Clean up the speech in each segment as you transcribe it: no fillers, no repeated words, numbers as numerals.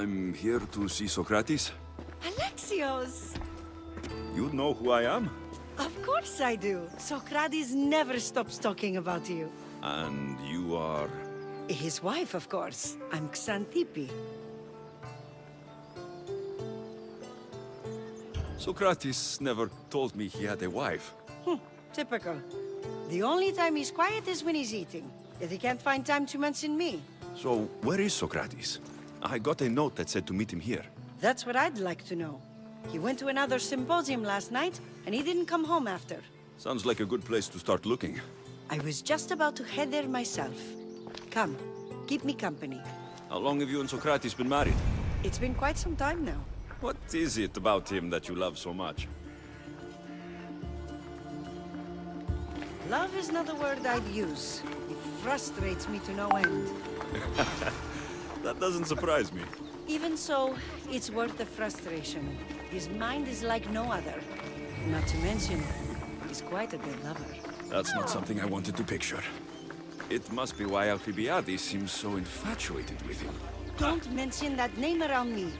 I'm here to see Socrates. Alexios! You know who I am? Of course I do. Socrates never stops talking about you. And you are... His wife, of course. I'm Xanthippe. Socrates never told me he had a wife. Typical. The only time he's quiet is when he's eating. Yet he can't find time to mention me. So, where is Socrates? I got a note that said to meet him here. That's what I'd like to know. He went to another symposium last night, and he didn't come home after. Sounds like a good place to start looking. I was just about to head there myself. Come, keep me company. How long have you and Socrates been married? It's been quite some time now. What is it about him that you love so much? Love is not a word I'd use. It frustrates me to no end. That doesn't surprise me. Even so, it's worth the frustration. His mind is like no other. Not to mention, he's quite a good lover. That's not something I wanted to picture. It must be why Alcibiades seems so infatuated with him. Don't mention that name around me.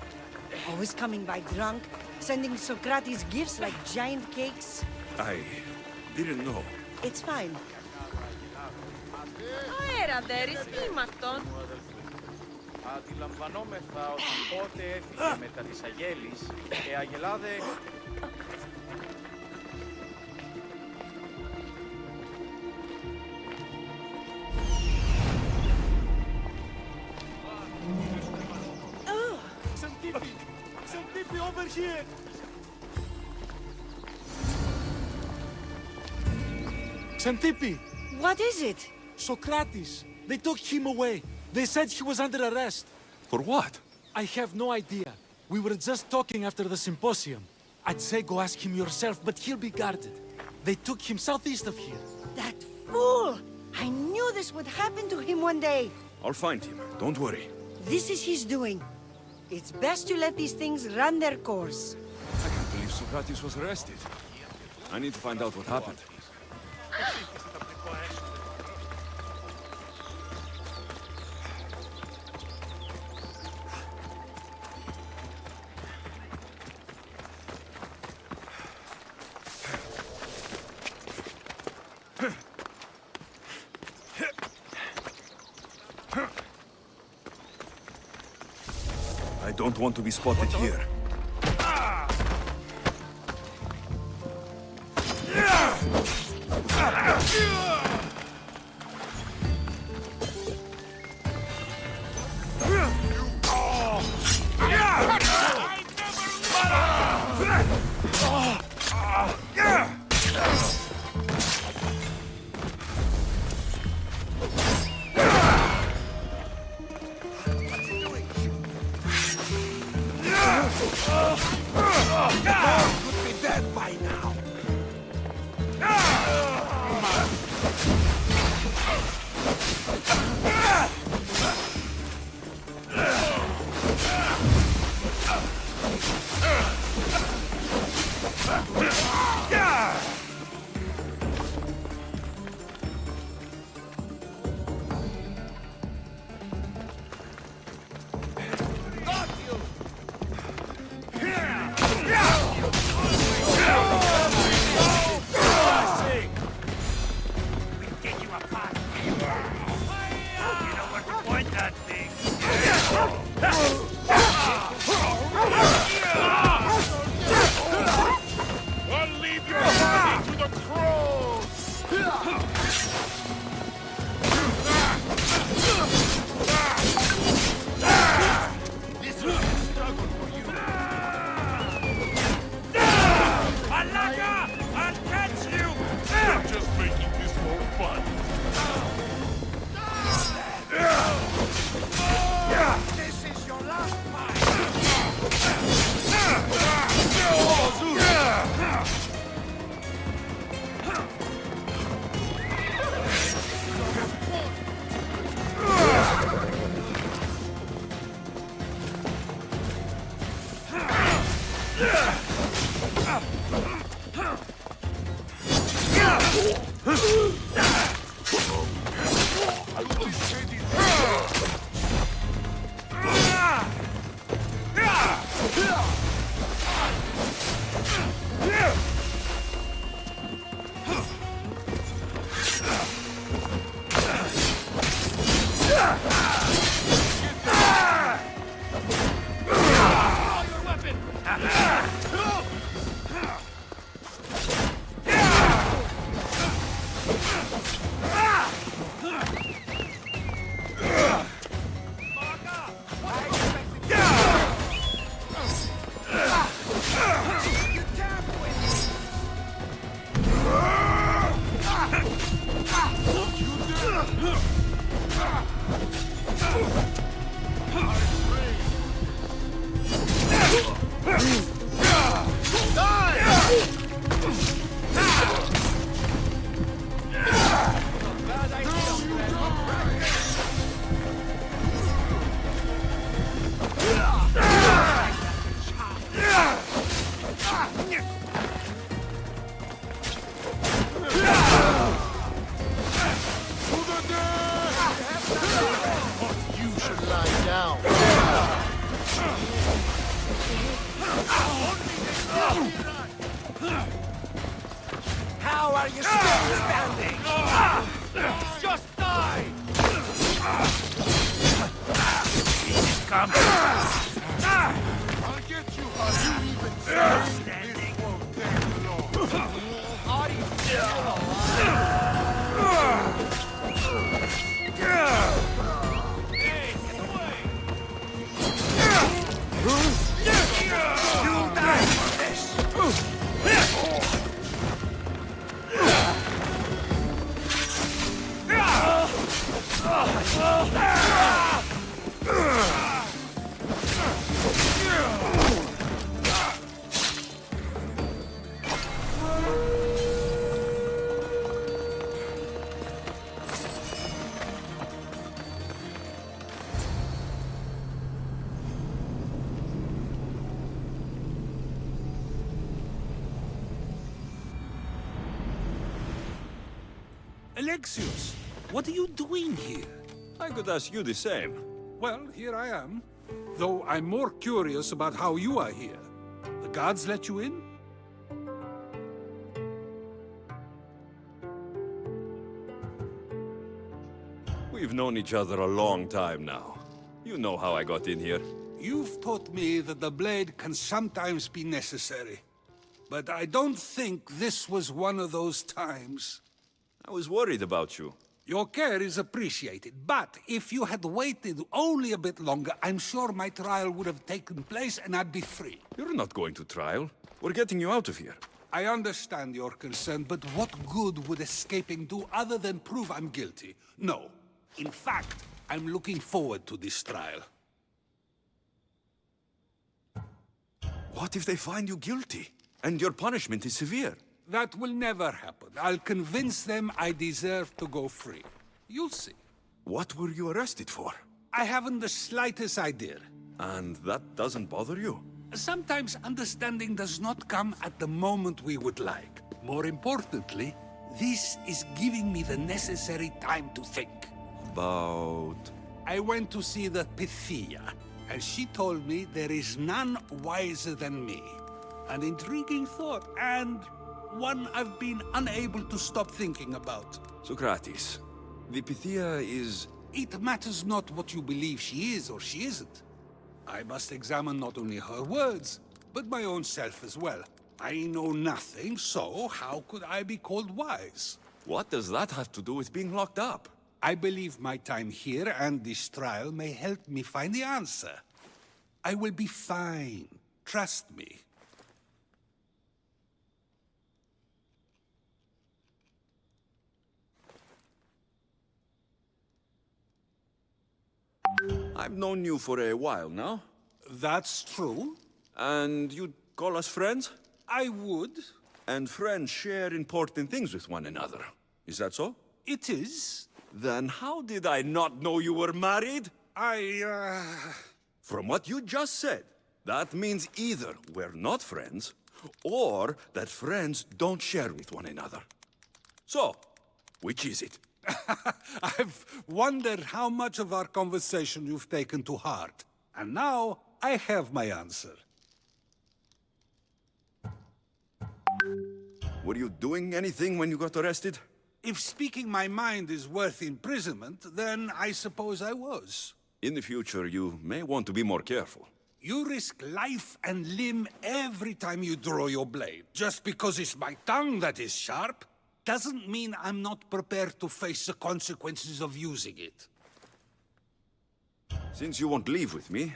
Always coming by drunk, sending Socrates gifts like giant cakes. I didn't know. It's fine. Αέρα, Ντέρις, ήμαρτον. Αντιλαμβανόμεθα ότι πότε έφυγε μετά της Αγέλης και Αγελάδε... Xanthippe, over here! Xanthippe! What is it? Socrates! They took him away. They said he was under arrest. For what? I have no idea. We were just talking after the symposium. I'd say go ask him yourself, but he'll be guarded. They took him southeast of here. That fool! I knew this would happen to him one day. I'll find him. Don't worry. This is his doing. It's best to let these things run their course. I can't believe Socrates was arrested. I need to find out what happened. I don't want to be spotted here. Could be dead by now. I'll leave your body to the crows! This was a struggle for you. Malaga! I'll catch you! You're just making this more fun. This is your last fight. Yeah! while you're still standing! Just die! Come. I'll get you how you even standing. This won't take long. How do you feel Hey, get away! You'll die for this! Alexios, what are you doing here? I could ask you the same. Well, here I am. Though I'm more curious about how you are here. The guards let you in? We've known each other a long time now. You know how I got in here. You've taught me that the blade can sometimes be necessary. But I don't think this was one of those times. I was worried about you. Your care is appreciated, but if you had waited only a bit longer, I'm sure my trial would have taken place and I'd be free. You're not going to trial. We're getting you out of here. I understand your concern, but what good would escaping do other than prove I'm guilty? No. In fact, I'm looking forward to this trial. What if they find you guilty? And your punishment is severe? That will never happen. I'll convince them I deserve to go free. You'll see. What were you arrested for? I haven't the slightest idea. And that doesn't bother you? Sometimes understanding does not come at the moment we would like. More importantly, this is giving me the necessary time to think. About... I went to see the Pythia, and she told me there is none wiser than me. An intriguing thought, and one I've been unable to stop thinking about. Socrates, the Pythia is... It matters not what you believe she is or she isn't. I must examine not only her words, but my own self as well. I know nothing, so how could I be called wise? What does that have to do with being locked up? I believe my time here and this trial may help me find the answer. I will be fine. Trust me. I've known you for a while now. That's true. And you'd call us friends? I would. And friends share important things with one another. Is that so? It is. Then how did I not know you were married? From what you just said, that means either we're not friends, or that friends don't share with one another. So, which is it? I've wondered how much of our conversation you've taken to heart. And now, I have my answer. Were you doing anything when you got arrested? If speaking my mind is worth imprisonment, then I suppose I was. In the future, you may want to be more careful. You risk life and limb every time you draw your blade. Just because it's my tongue that is sharp, doesn't mean I'm not prepared to face the consequences of using it. Since you won't leave with me,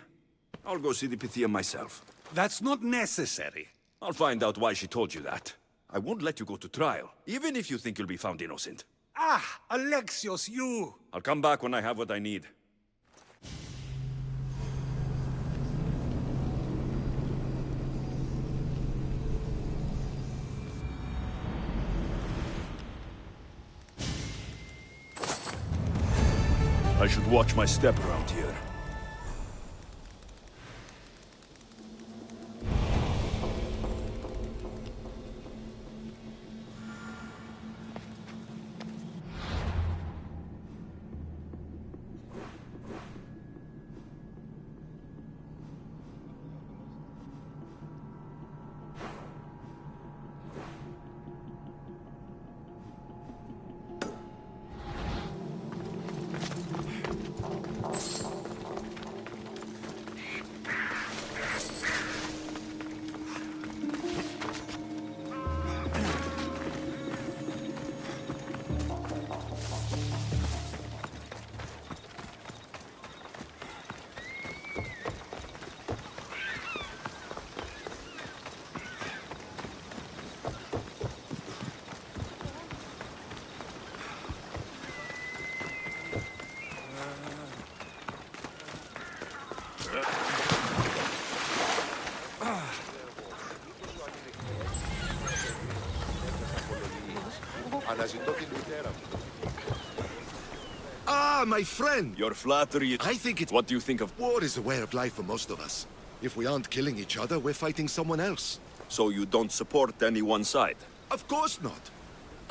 I'll go see the Pythia myself. That's not necessary. I'll find out why she told you that. I won't let you go to trial, even if you think you'll be found innocent. Ah, Alexios, you... I'll come back when I have what I need. I should watch my step around here. Αναζητώ την μητέρα μου. Ah, my friend! Your flattery... I think it's... What do you think of... War is a way of life for most of us. If we aren't killing each other, we're fighting someone else. So you don't support any one side? Of course not.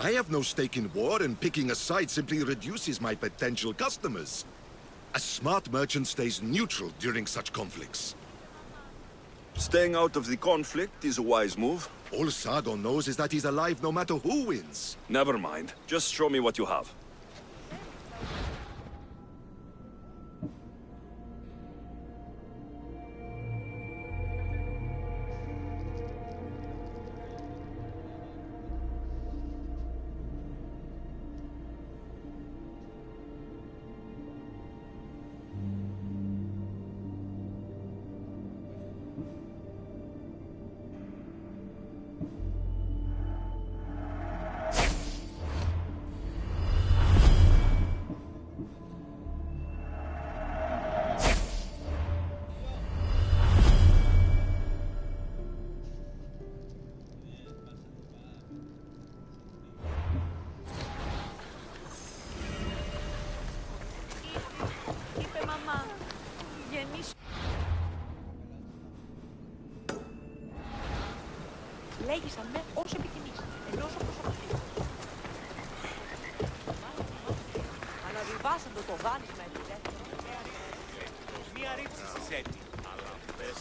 I have no stake in war, and picking a side simply reduces my potential customers. A smart merchant stays neutral during such conflicts. Staying out of the conflict is a wise move. All Sargon knows is that he's alive no matter who wins. Never mind. Just show me what you have. Είπε μαμά, γεννήσου. Λέγησαν με όσο επιθυμείς, ενώ όσο προσπαθείς. Αναβιβάσαν το βάνισμα επιτέλους. Μία ρήψη στη Σέτη. Αλλά πες.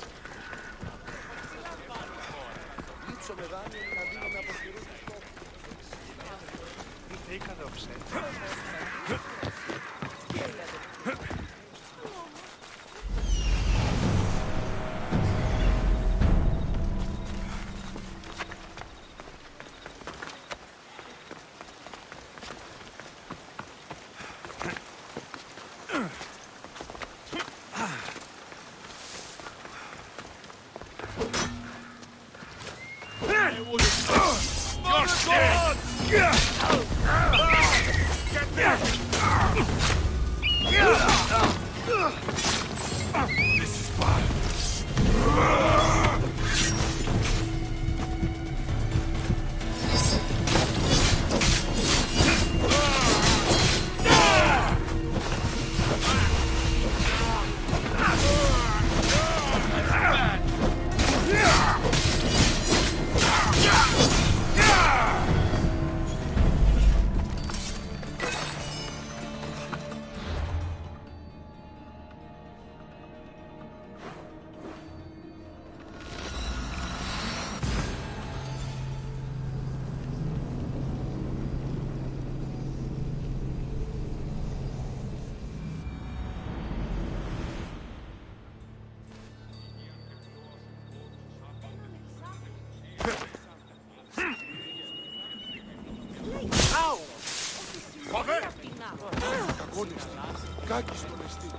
Λείψω με δάνειο να δίνω με αποσχερούς τους τόπους. Τι έκανε ο Ψέτ. Κάκι στο μεστή.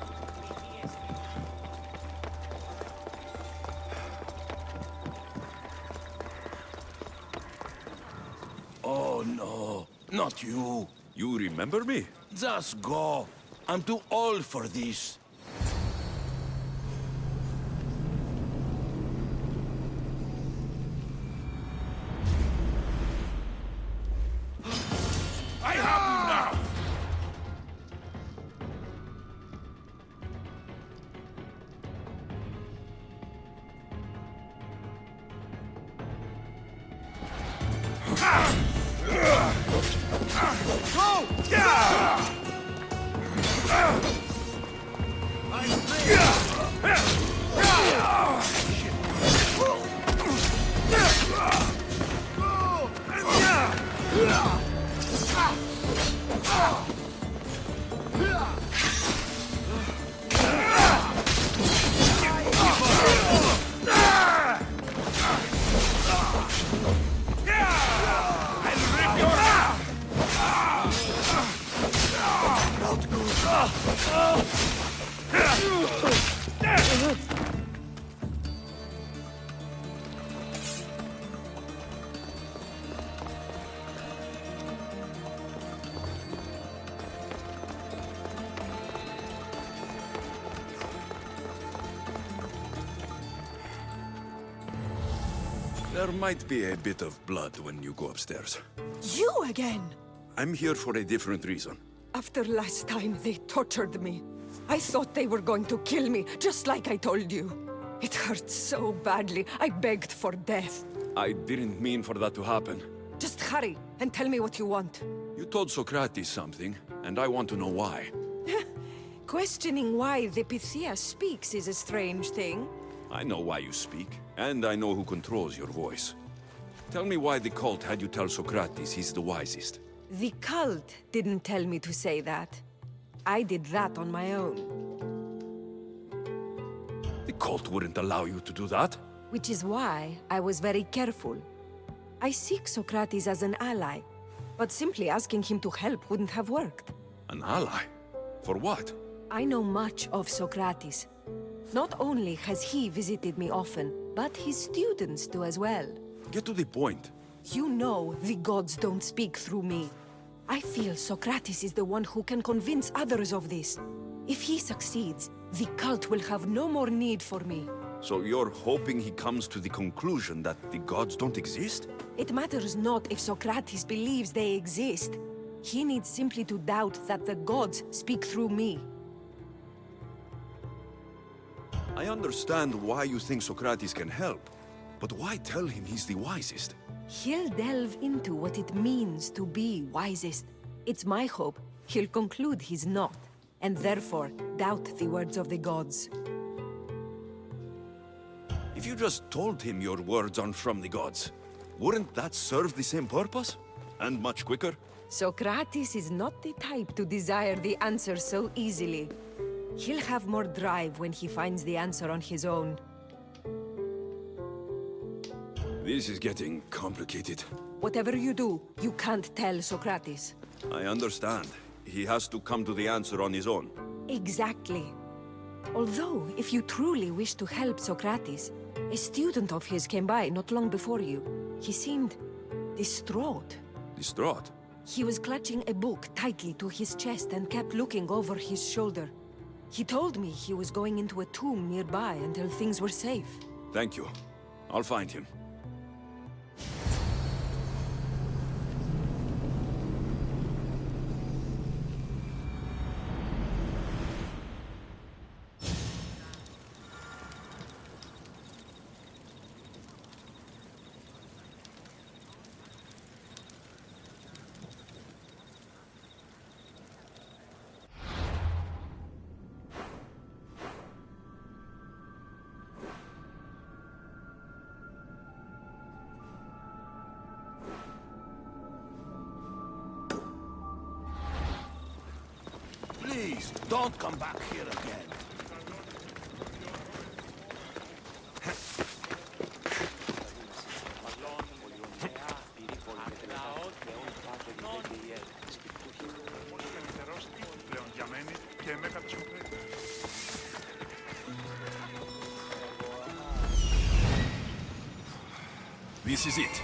Oh no, not you. You remember me? Just go. I'm too old for this. I have you now! There might be a bit of blood when you go upstairs. You again? I'm here for a different reason. After last time, they tortured me. I thought they were going to kill me, just like I told you. It hurt so badly, I begged for death. I didn't mean for that to happen. Just hurry, and tell me what you want. You told Socrates something, and I want to know why. Questioning why the Pythia speaks is a strange thing. I know why you speak, and I know who controls your voice. Tell me why the cult had you tell Socrates he's the wisest. The cult didn't tell me to say that. I did that on my own. The cult wouldn't allow you to do that. Which is why I was very careful. I seek Socrates as an ally, but simply asking him to help wouldn't have worked. An ally? For what? I know much of Socrates. Not only has he visited me often, but his students do as well. Get to the point. You know the gods don't speak through me. I feel Socrates is the one who can convince others of this. If he succeeds, the cult will have no more need for me. So you're hoping he comes to the conclusion that the gods don't exist? It matters not if Socrates believes they exist. He needs simply to doubt that the gods speak through me. I understand why you think Socrates can help, but why tell him he's the wisest? He'll delve into what it means to be wisest. It's my hope he'll conclude he's not, and therefore doubt the words of the gods. If you just told him your words aren't from the gods, wouldn't that serve the same purpose? And much quicker? Socrates is not the type to desire the answer so easily. He'll have more drive when he finds the answer on his own. This is getting complicated. Whatever you do, you can't tell Socrates. I understand. He has to come to the answer on his own. Exactly. Although, if you truly wish to help Socrates, a student of his came by not long before you. He seemed distraught. Distraught? He was clutching a book tightly to his chest and kept looking over his shoulder. He told me he was going into a tomb nearby until things were safe. Thank you. I'll find him. Please, don't come back here again. This is it.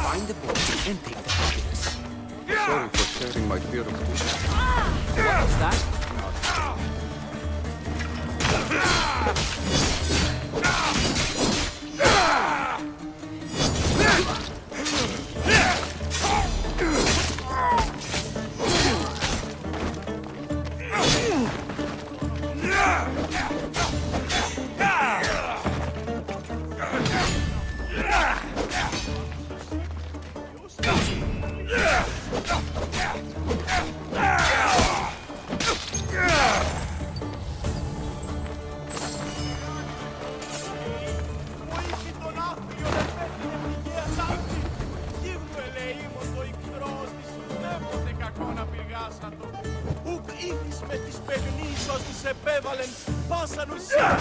Find the book and take the happiness. Sorry for sharing my fear of you. What was that? Ουκ ήθις με τις παιγνείς ως τις επέβαλεν πάσαν ουσία.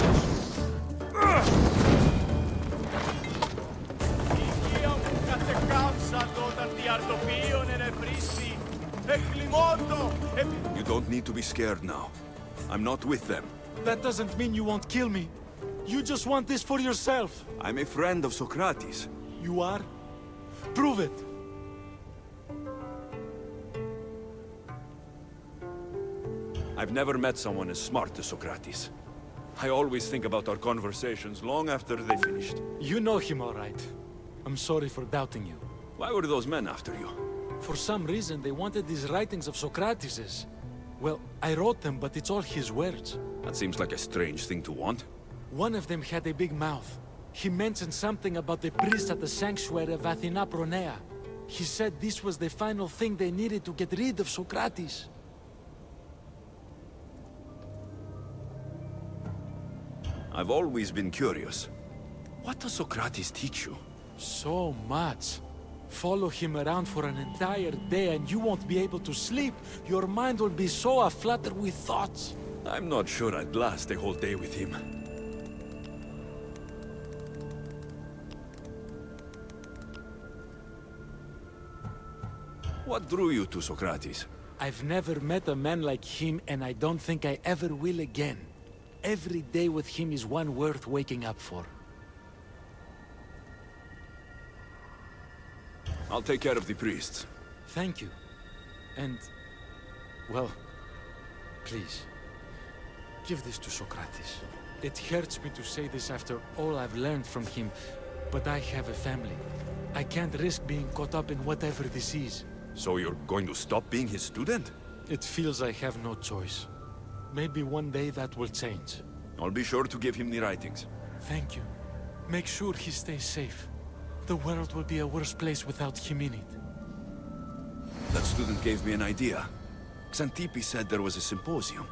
don't need to be scared now. I'm not with them. That doesn't mean you won't kill me. You just want this for yourself. I'm a friend of Socrates. You are? Prove it. I've never met someone as smart as Socrates. I always think about our conversations long after they finished. You know him all right. I'm sorry for doubting you. Why were those men after you? For some reason, they wanted these writings of Socrates's. Well, I wrote them, but it's all his words. That seems like a strange thing to want. One of them had a big mouth. He mentioned something about the priest at the sanctuary of Athena Pronea. He said this was the final thing they needed to get rid of Socrates. I've always been curious. What does Socrates teach you? So much. Follow him around for an entire day and you won't be able to sleep. Your mind will be so aflutter with thoughts. I'm not sure I'd last a whole day with him. What drew you to Socrates? I've never met a man like him and I don't think I ever will again. Every day with him is one worth waking up for. I'll take care of the priests. Thank you. And, well, please, give this to Socrates. It hurts me to say this after all I've learned from him, but I have a family. I can't risk being caught up in whatever this is. So you're going to stop being his student? It feels I have no choice. Maybe one day that will change. I'll be sure to give him the writings. Thank you. Make sure he stays safe. The world will be a worse place without him in it. That student gave me an idea. Xantippe said there was a symposium.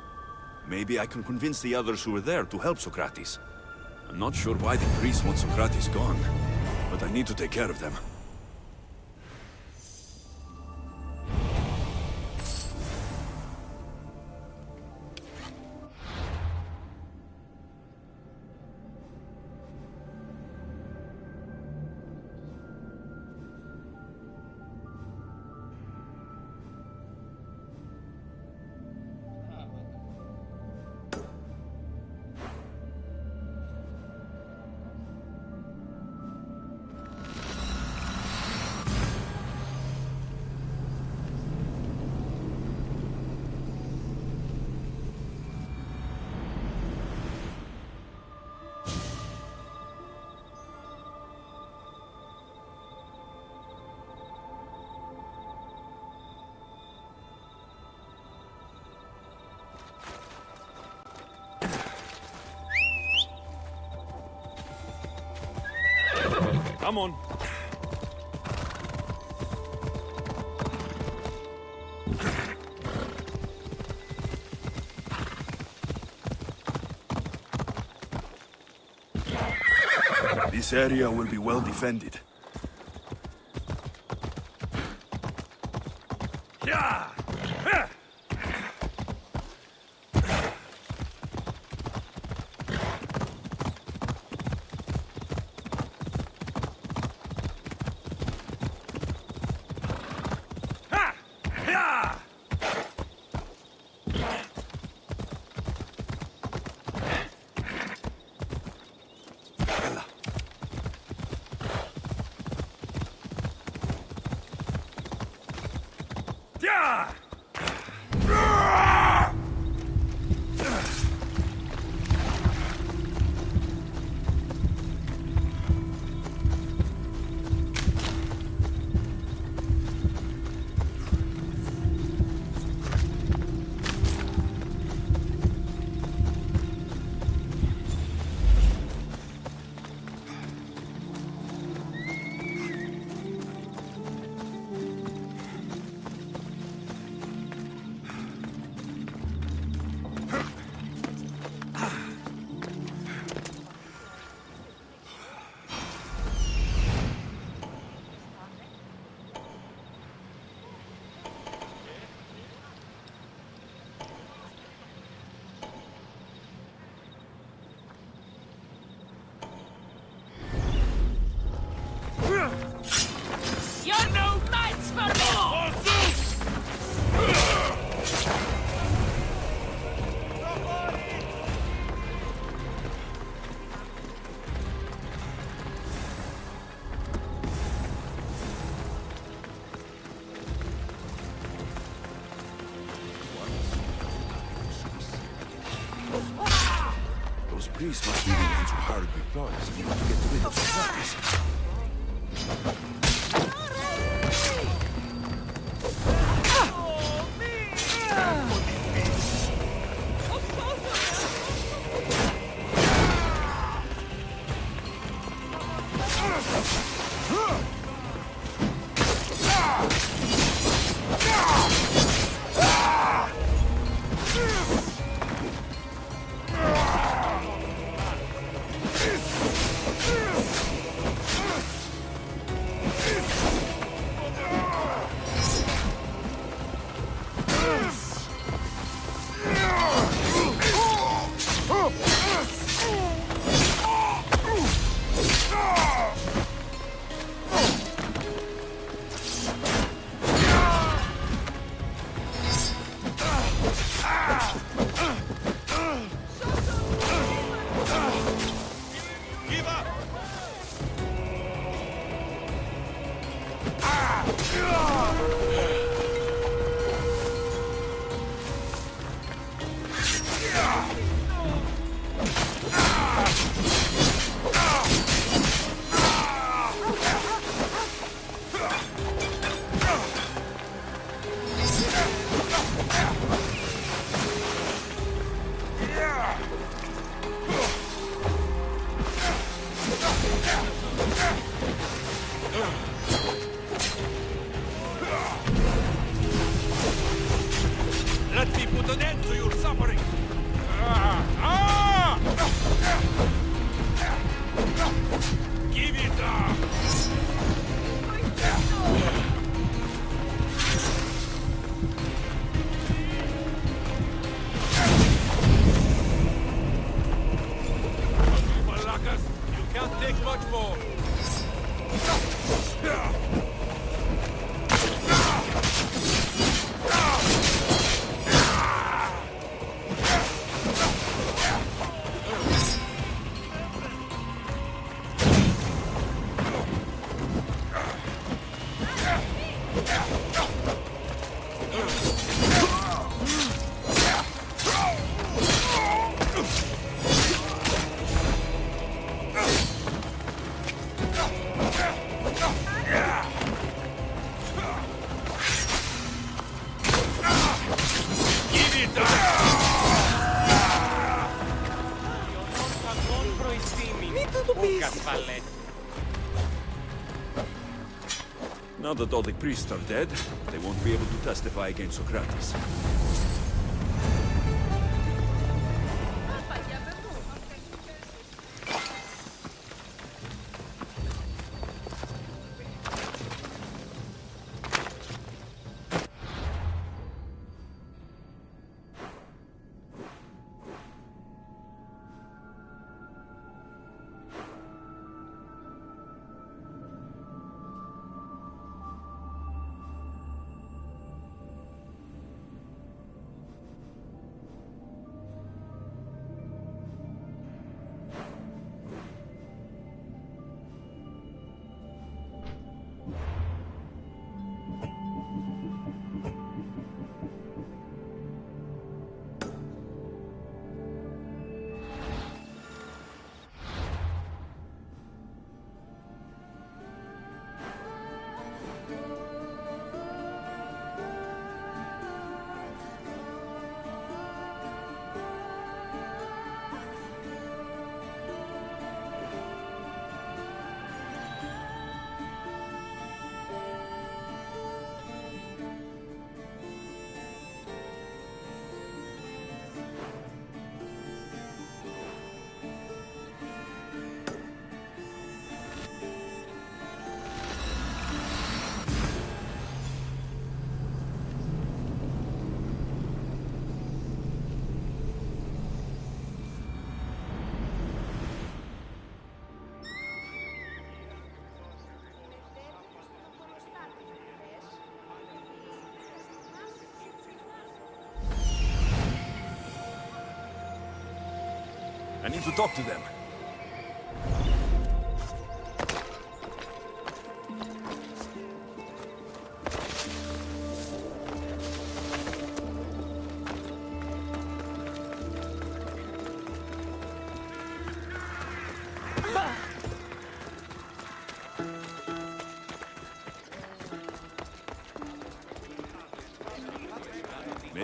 Maybe I can convince the others who were there to help Socrates. I'm not sure why the priests want Socrates gone, but I need to take care of them. Come on. This area will be well defended. priests must be the ones who hired the thugs in order to get rid of Socrates. Let me put an end to your suffering! Give it up! Malakas, you can't take much more! Now that all the priests are dead, they won't be able to testify against Socrates. I need to talk to them.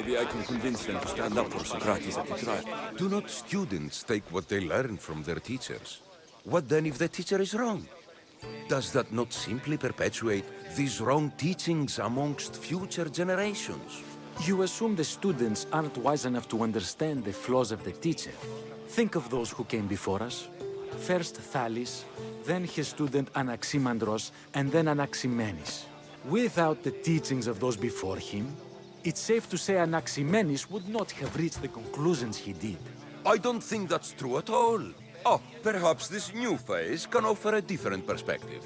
Maybe I can convince them to stand up for Socrates at the trial. Do not students take what they learn from their teachers? What then if the teacher is wrong? Does that not simply perpetuate these wrong teachings amongst future generations? You assume the students aren't wise enough to understand the flaws of the teacher. Think of those who came before us. First Thales, then his student Anaximandros, and then Anaximenes. Without the teachings of those before him, it's safe to say Anaximenes would not have reached the conclusions he did. I don't think that's true at all. Oh, perhaps this new phase can offer a different perspective.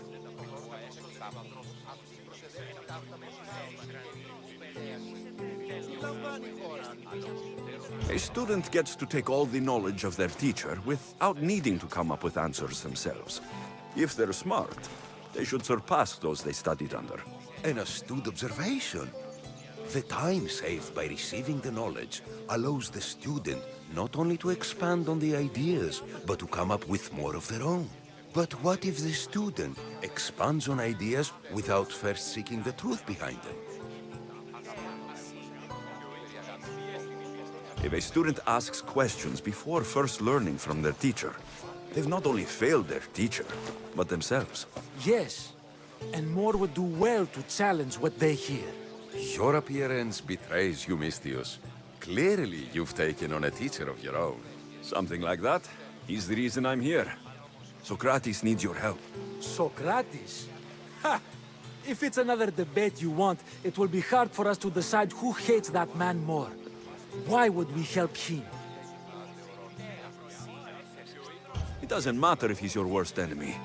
A student gets to take all the knowledge of their teacher without needing to come up with answers themselves. If they're smart, they should surpass those they studied under. An astute observation. The time saved by receiving the knowledge allows the student not only to expand on the ideas, but to come up with more of their own. But what if the student expands on ideas without first seeking the truth behind them? If a student asks questions before first learning from their teacher, they've not only failed their teacher, but themselves. Yes, and more would do well to challenge what they hear. Your appearance betrays you, Mystius. Clearly, you've taken on a teacher of your own. Something like that. He's the reason I'm here. Socrates needs your help. Socrates? Ha! If it's another debate you want, it will be hard for us to decide who hates that man more. Why would we help him? It doesn't matter if he's your worst enemy.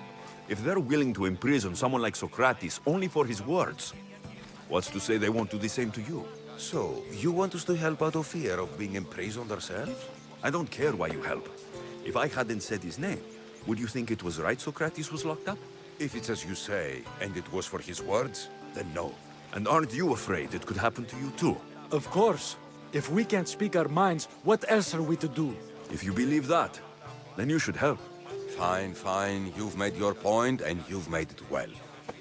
If they're willing to imprison someone like Socrates only for his words, what's to say they won't do the same to you? So, you want us to help out of fear of being imprisoned ourselves? I don't care why you help. If I hadn't said his name, would you think it was right Socrates was locked up? If it's as you say, and it was for his words, then no. And aren't you afraid it could happen to you too? Of course. If we can't speak our minds, what else are we to do? If you believe that, then you should help. Fine, fine. You've made your point, and you've made it well.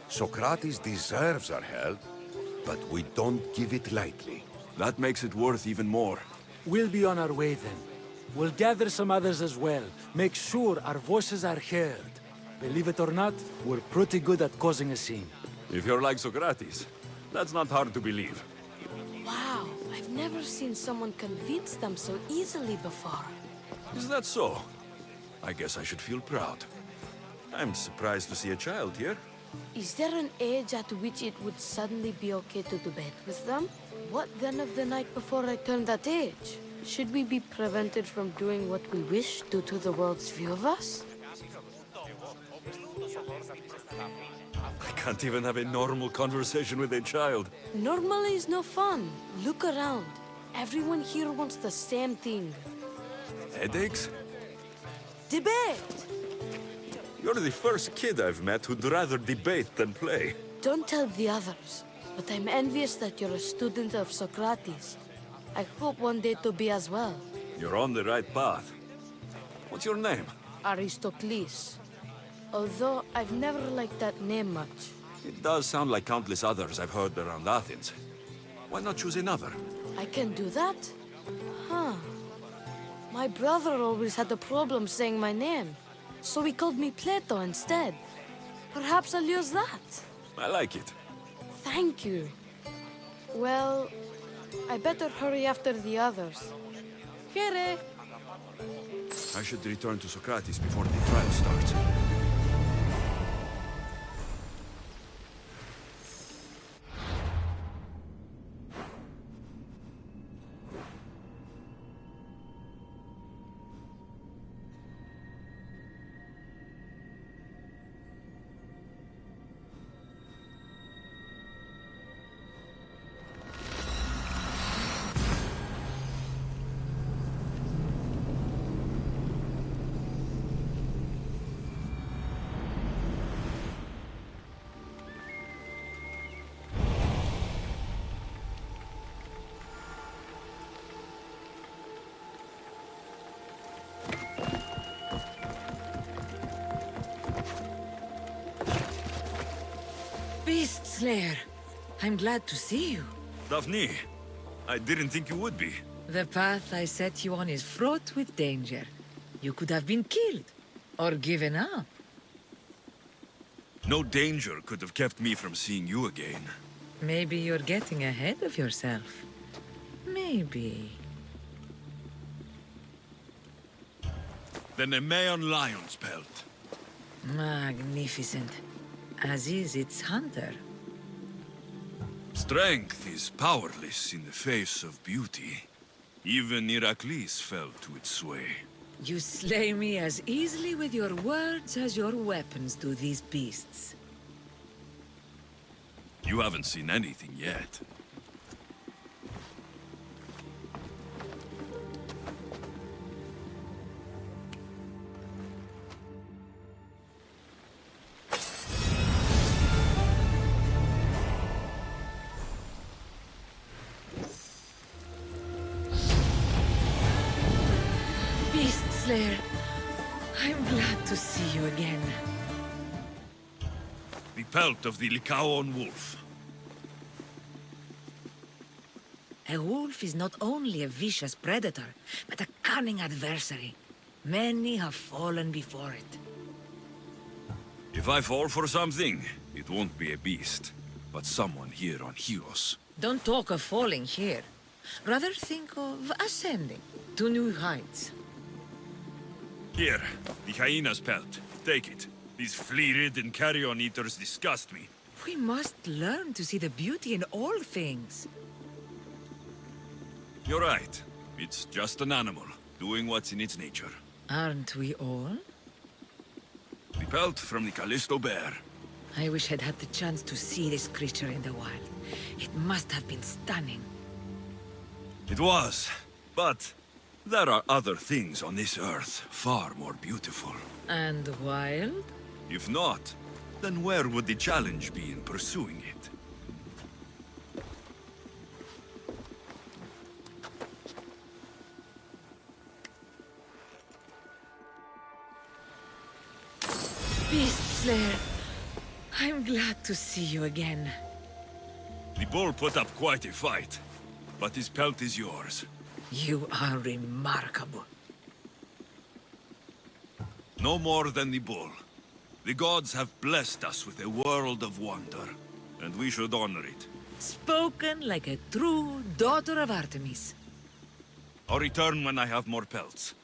Socrates deserves our help, but we don't give it lightly. That makes it worth even more. We'll be on our way then. We'll gather some others as well. Make sure our voices are heard. Believe it or not, we're pretty good at causing a scene. If you're like Socrates, that's not hard to believe. Wow, I've never seen someone convince them so easily before. Is that so? I guess I should feel proud. I'm surprised to see a child here. Is there an age at which it would suddenly be okay to debate with them? What then of the night before I turned that age? Should we be prevented from doing what we wish due to the world's view of us? I can't even have a normal conversation with a child. Normal is no fun. Look around. Everyone here wants the same thing. Headaches? Debate! You're the first kid I've met who'd rather debate than play. Don't tell the others, but I'm envious that you're a student of Socrates. I hope one day to be as well. You're on the right path. What's your name? Aristocles. Although I've never liked that name much. It does sound like countless others I've heard around Athens. Why not choose another? I can do that? Huh. My brother always had a problem saying my name, so he called me Plato instead. Perhaps I'll use that. I like it. Thank you. Well, I better hurry after the others. Here. I should return to Socrates before the trial starts. Beast Slayer, I'm glad to see you. Daphne, I didn't think you would be. The path I set you on is fraught with danger. You could have been killed, or given up. No danger could have kept me from seeing you again. Maybe you're getting ahead of yourself. Maybe. The Nemean lion's pelt. Magnificent. As is its hunter. Strength is powerless in the face of beauty. Even Heracles fell to its sway. You slay me as easily with your words as your weapons do these beasts. You haven't seen anything yet. Beast Slayer, I'm glad to see you again. The pelt of the Lycaon wolf. A wolf is not only a vicious predator, but a cunning adversary. Many have fallen before it. If I fall for something, it won't be a beast, but someone here on Chios. Don't talk of falling here. Rather think of ascending to new heights. Here, the hyena's pelt. Take it. These flea-ridden carrion eaters disgust me. We must learn to see the beauty in all things. You're right. It's just an animal, doing what's in its nature. Aren't we all? The pelt from the Callisto bear. I wish I'd had the chance to see this creature in the wild. It must have been stunning. It was, but there are other things on this earth far more beautiful. And wild? If not, then where would the challenge be in pursuing it? Beast Slayer, I'm glad to see you again. The bull put up quite a fight, but his pelt is yours. You are remarkable. No more than the bull. The gods have blessed us with a world of wonder, and we should honor it. Spoken like a true daughter of Artemis. I'll return when I have more pelts.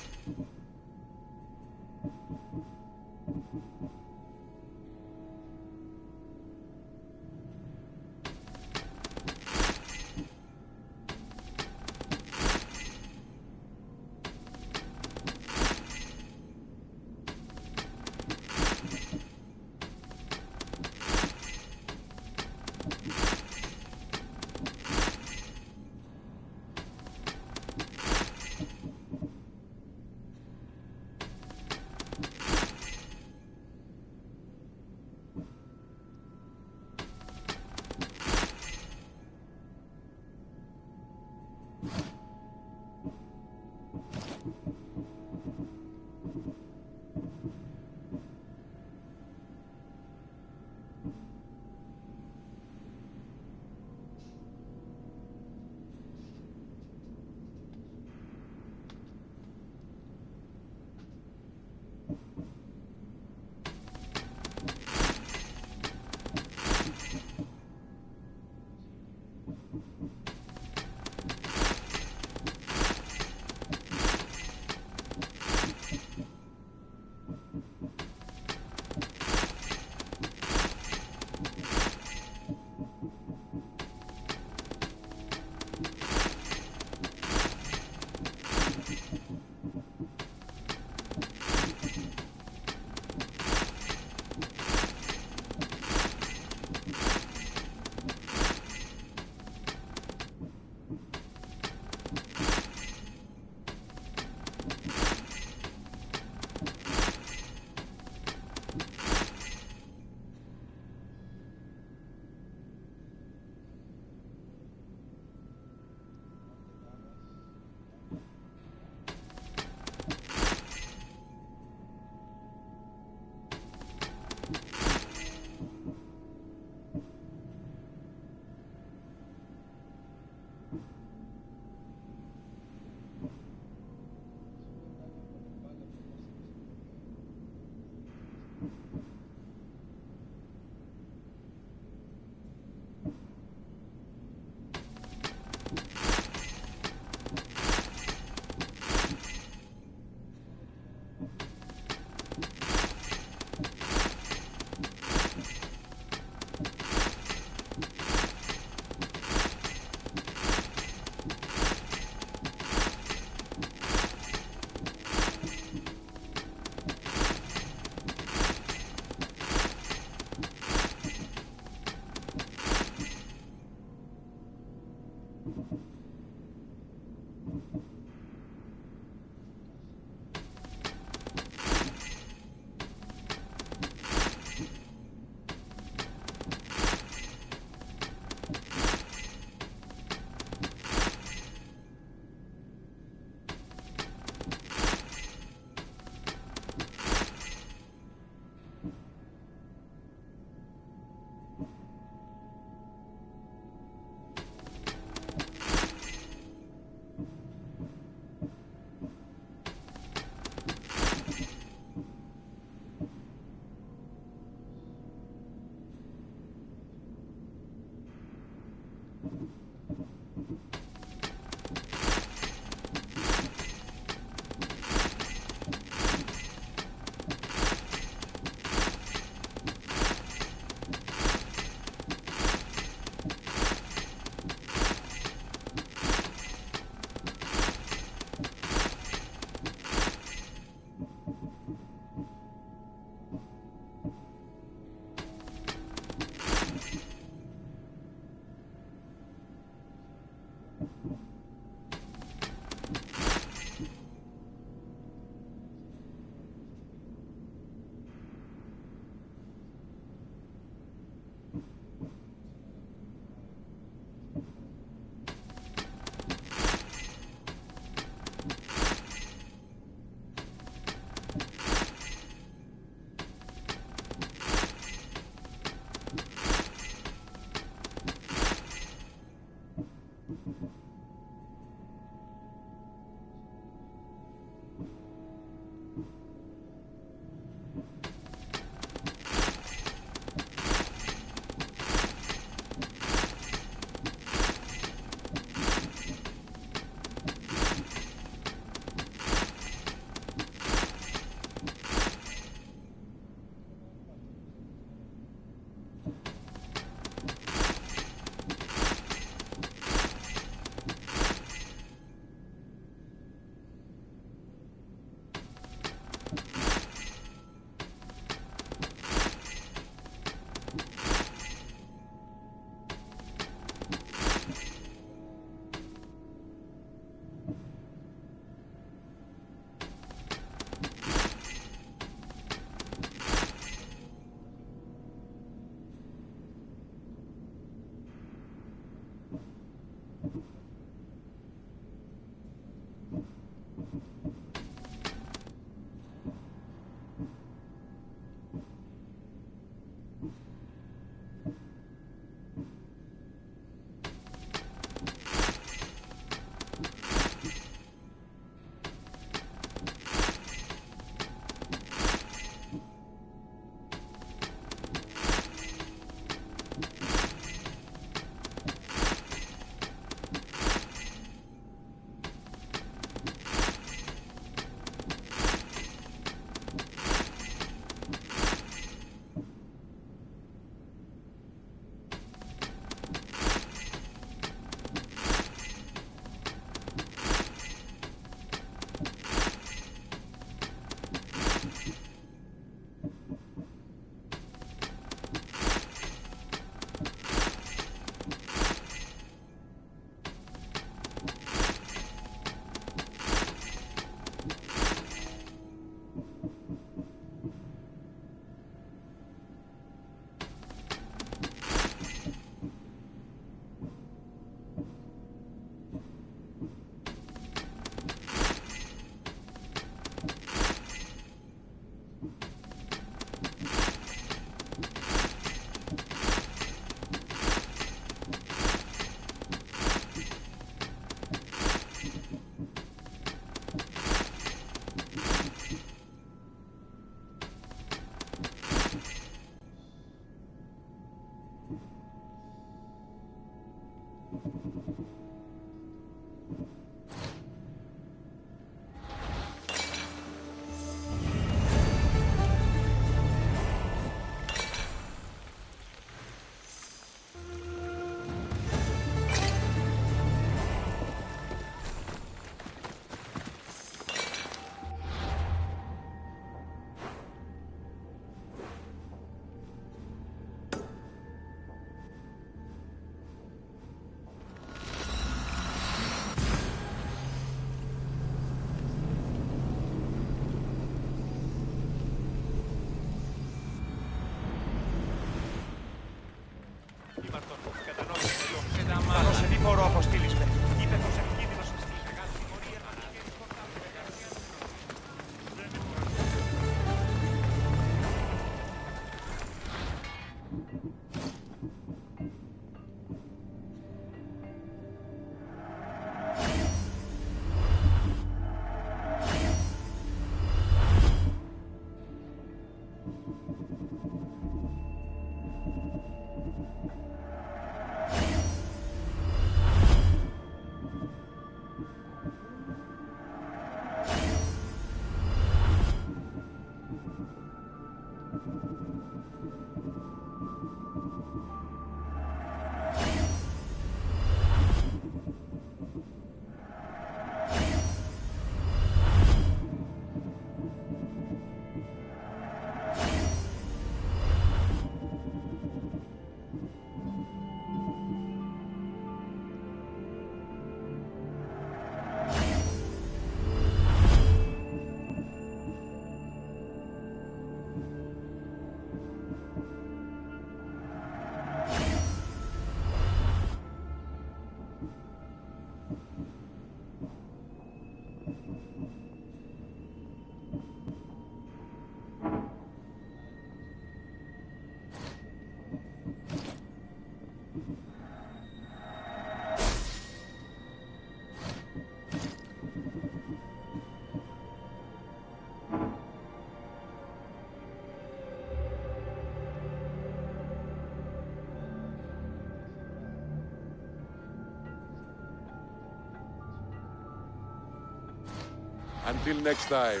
Until next time.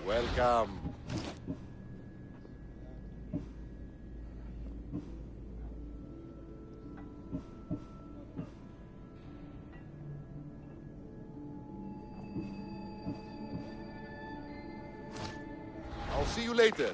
Welcome. I'll see you later.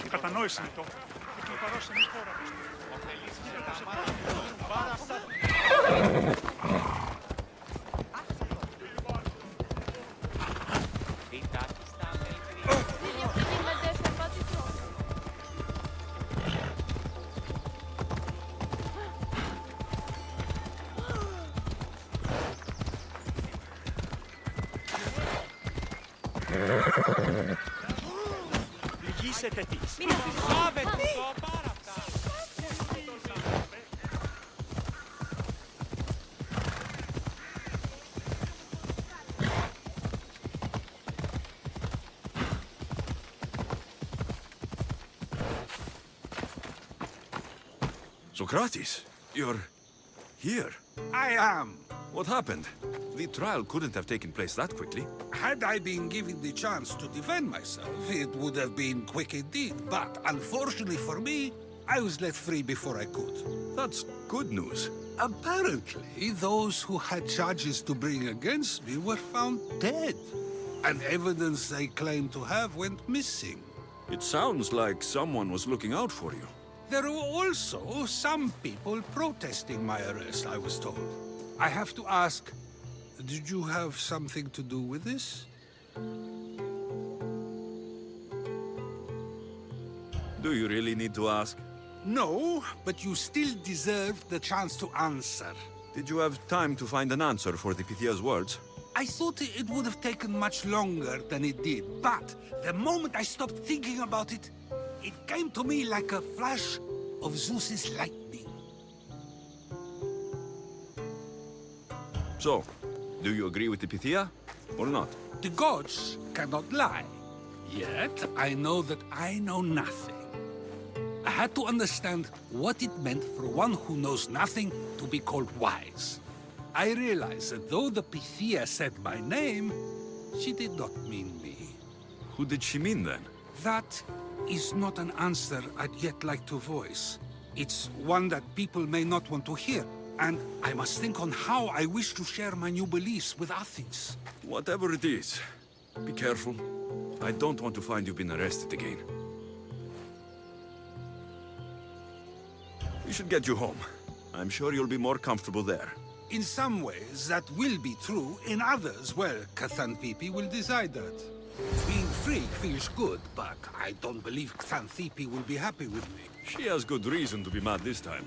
Κατανόησαν το. Και παρόσαν η χώρα τους. Λυγίσετε τις. Μην αφησάβετε το πάρα αυτά. Socrates, you're here. I am. What happened? The trial couldn't have taken place that quickly. Had I been given the chance to defend myself, it would have been quick indeed. But unfortunately for me, I was let free before I could. That's good news. Apparently, those who had charges to bring against me were found dead. And evidence they claimed to have went missing. It sounds like someone was looking out for you. There were also some people protesting my arrest, I was told. I have to ask, did you have something to do with this? Do you really need to ask? No, but you still deserve the chance to answer. Did you have time to find an answer for the Pythia's words? I thought it would have taken much longer than it did, but the moment I stopped thinking about it, it came to me like a flash of Zeus's lightning. So, do you agree with the Pythia, or not? The gods cannot lie. Yet, I know that I know nothing. I had to understand what it meant for one who knows nothing to be called wise. I realized that though the Pythia said my name, she did not mean me. Who did she mean then? That is not an answer I'd yet like to voice. It's one that people may not want to hear, and I must think on how I wish to share my new beliefs with Athens. Whatever it is, be careful. I don't want to find you been arrested again. We should get you home. I'm sure you'll be more comfortable there. In some ways, that will be true. In others, well, Xanthippe will decide that. Being free feels good, but I don't believe Xanthippe will be happy with me. She has good reason to be mad this time.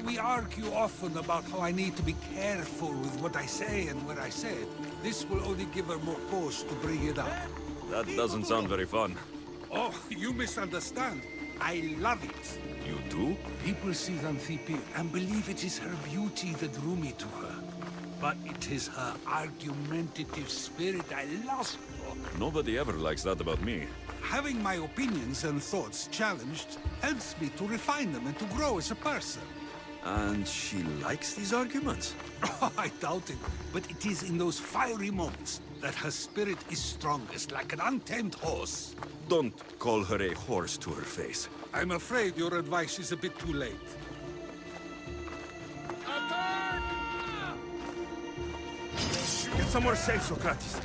We argue often about how I need to be careful with what I say and where I say it. This will only give her more cause to bring it up. That doesn't sound very fun. Oh, you misunderstand. I love it. You do? People see Xanthippe and believe it is her beauty that drew me to her. But it is her argumentative spirit I lust for. Nobody ever likes that about me. Having my opinions and thoughts challenged helps me to refine them and to grow as a person. And she likes these arguments? I doubt it, but it is in those fiery moments, that her spirit is strongest, like an untamed horse. Don't call her a horse to her face. I'm afraid your advice is a bit too late. Get somewhere safe, Socrates.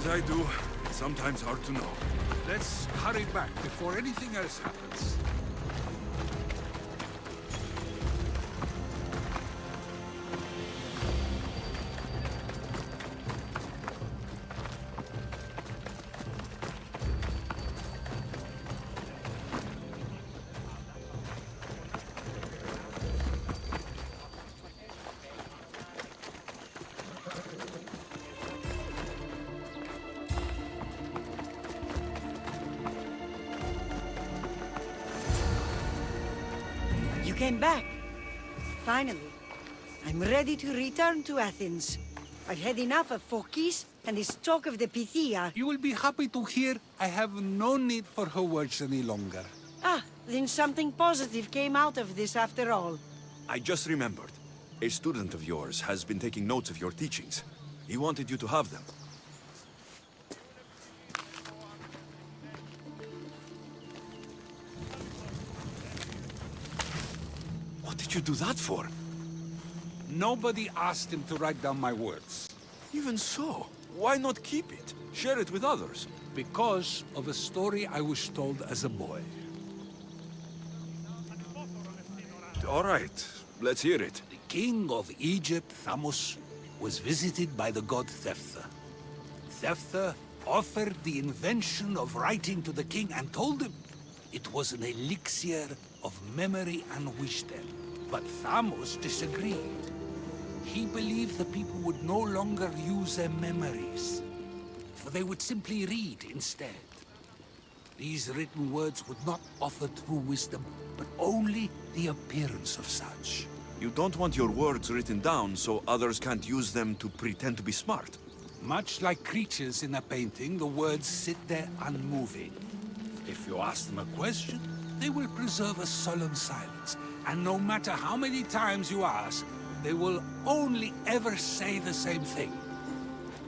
I do, it's sometimes hard to know. Let's hurry back before anything else happens. You came back. Finally. I'm ready to return to Athens. I've had enough of Phokis and his talk of the Pythia. You will be happy to hear I have no need for her words any longer. Ah, then something positive came out of this after all. I just remembered. A student of yours has been taking notes of your teachings. He wanted you to have them. What did you do that for? Nobody asked him to write down my words. Even so, why not keep it? Share it with others. Because of a story I was told as a boy. All right, let's hear it. The king of Egypt, Thamos, was visited by the god Thephtha. Thephtha offered the invention of writing to the king and told him it was an elixir of memory and wisdom. But Thamos disagreed. He believed the people would no longer use their memories, for they would simply read instead. These written words would not offer true wisdom, but only the appearance of such. You don't want your words written down so others can't use them to pretend to be smart. Much like creatures in a painting, the words sit there unmoving. If you ask them a question, they will preserve a solemn silence. And no matter how many times you ask, they will only ever say the same thing.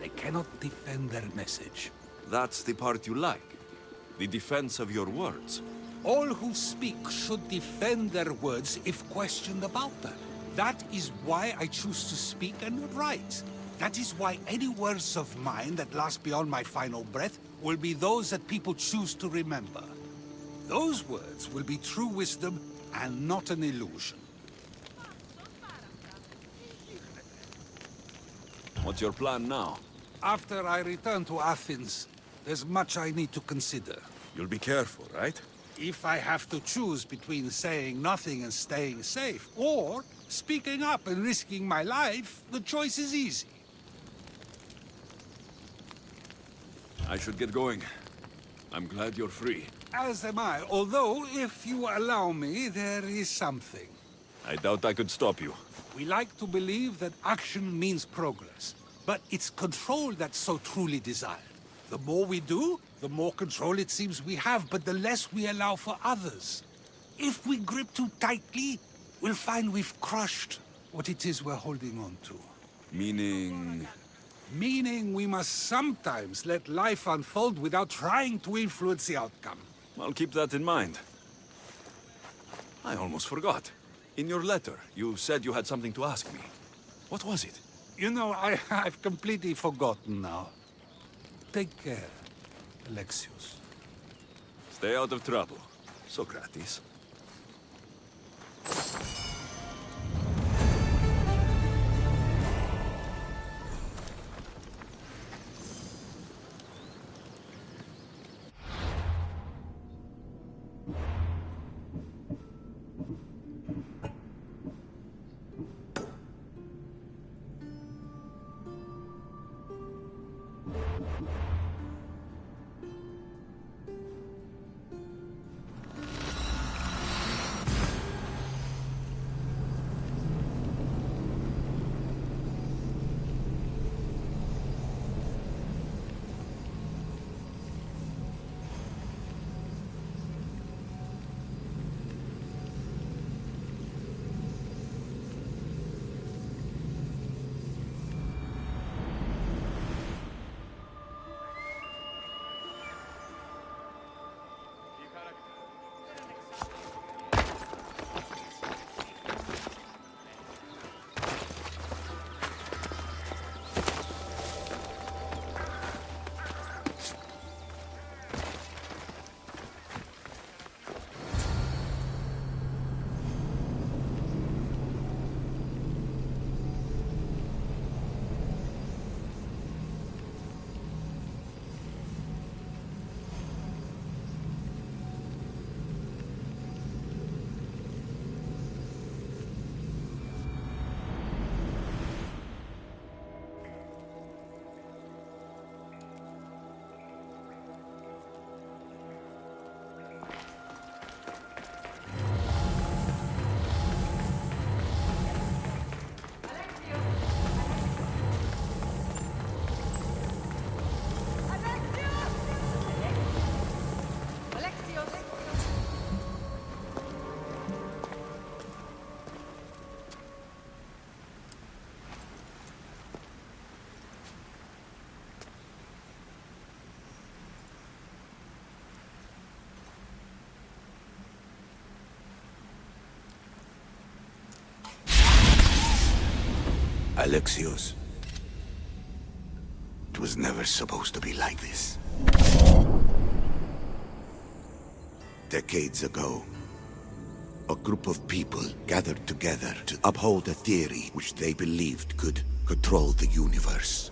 They cannot defend their message. That's the part you like. The defense of your words. All who speak should defend their words if questioned about them. That is why I choose to speak and not write. That is why any words of mine that last beyond my final breath will be those that people choose to remember. Those words will be true wisdom and not an illusion. What's your plan now? After I return to Athens, there's much I need to consider. You'll be careful, right? If I have to choose between saying nothing and staying safe, or speaking up and risking my life, the choice is easy. I should get going. I'm glad you're free. As am I, although, if you allow me, there is something. I doubt I could stop you. We like to believe that action means progress, but it's control that's so truly desired. The more we do, the more control it seems we have, but the less we allow for others. If we grip too tightly, we'll find we've crushed what it is we're holding on to. Meaning... Meaning we must sometimes let life unfold without trying to influence the outcome. I'll keep that in mind. I almost forgot. In your letter, you said you had something to ask me. What was it? You know, I've completely forgotten now. Take care, Alexios. Stay out of trouble, Socrates. Alexios, it was never supposed to be like this. Decades ago, a group of people gathered together to uphold a theory which they believed could control the universe.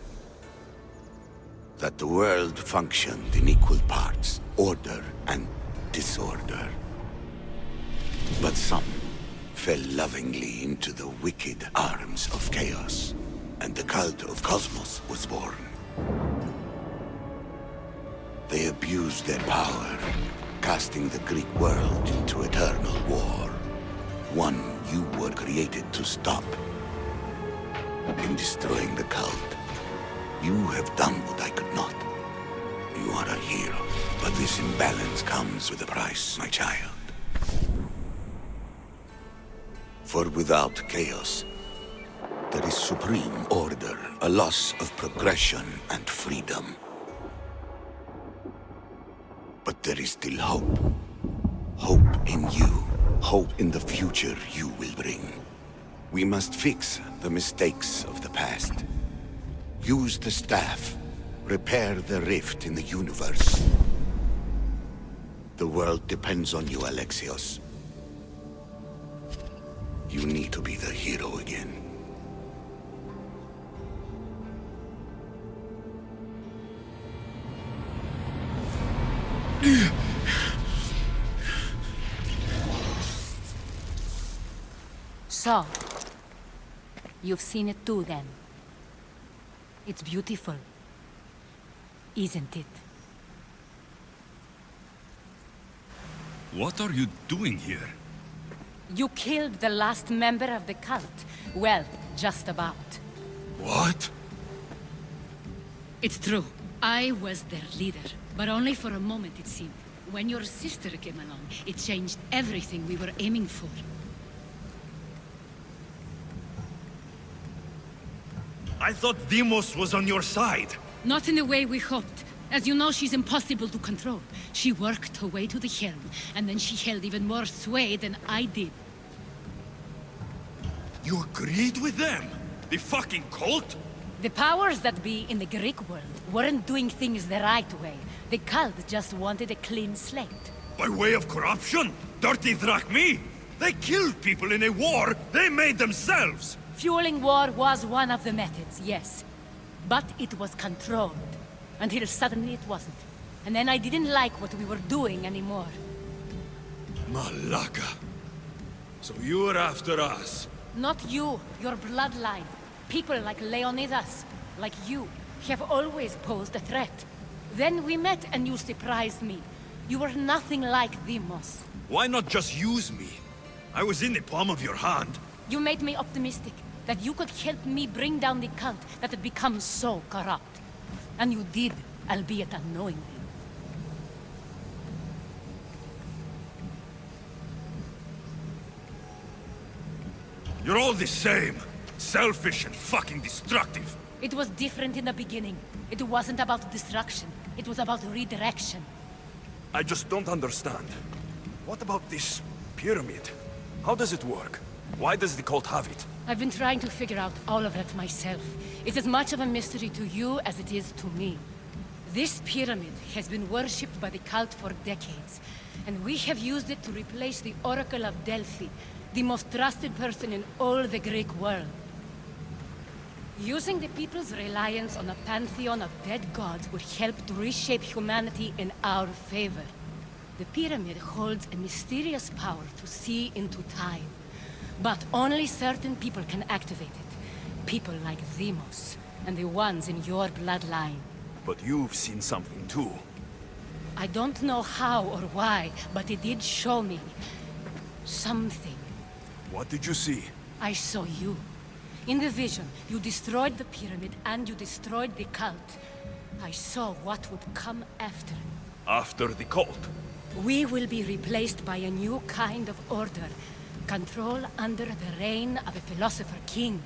That the world functioned in equal parts, order and disorder. But some fell lovingly into the wicked arms of chaos, and the cult of Cosmos was born. They abused their power, casting the Greek world into eternal war. One you were created to stop. In destroying the cult, you have done what I could not. You are a hero, but this imbalance comes with a price, my child. For without chaos, there is supreme order, a loss of progression and freedom. But there is still hope. Hope in you. Hope in the future you will bring. We must fix the mistakes of the past. Use the staff. Repair the rift in the universe. The world depends on you, Alexios. You need to be the hero again. So, you've seen it too, then. It's beautiful, isn't it? What are you doing here? You killed the last member of the cult. Well, just about. What? It's true. I was their leader, but only for a moment, it seemed. When your sister came along, it changed everything we were aiming for. I thought Demos was on your side. Not in the way we hoped. As you know, she's impossible to control. She worked her way to the helm, and then she held even more sway than I did. You agreed with them? The fucking cult? The powers that be in the Greek world weren't doing things the right way. The cult just wanted a clean slate. By way of corruption? Dirty drachmi? They killed people in a war they made themselves! Fueling war was one of the methods, yes. But it was controlled. Until suddenly it wasn't. And then I didn't like what we were doing anymore. Malaka. So you were after us? Not you, your bloodline. People like Leonidas, like you, have always posed a threat. Then we met and you surprised me. You were nothing like Demos. Why not just use me? I was in the palm of your hand. You made me optimistic that you could help me bring down the cult that had become so corrupt. And you did, albeit unknowingly. You're all the same. Selfish and fucking destructive. It was different in the beginning. It wasn't about destruction. It was about redirection. I just don't understand. What about this pyramid? How does it work? Why does the cult have it? I've been trying to figure out all of that myself. It's as much of a mystery to you as it is to me. This pyramid has been worshipped by the cult for decades, and we have used it to replace the Oracle of Delphi, the most trusted person in all the Greek world. Using the people's reliance on a pantheon of dead gods would help to reshape humanity in our favor. The pyramid holds a mysterious power to see into time. But only certain people can activate it. People like Demos, and the ones in your bloodline. But you've seen something too. I don't know how or why, but it did show me something. What did you see? I saw you. In the vision, you destroyed the pyramid and you destroyed the cult. I saw what would come after. After the cult? We will be replaced by a new kind of order. Control under the reign of a philosopher king.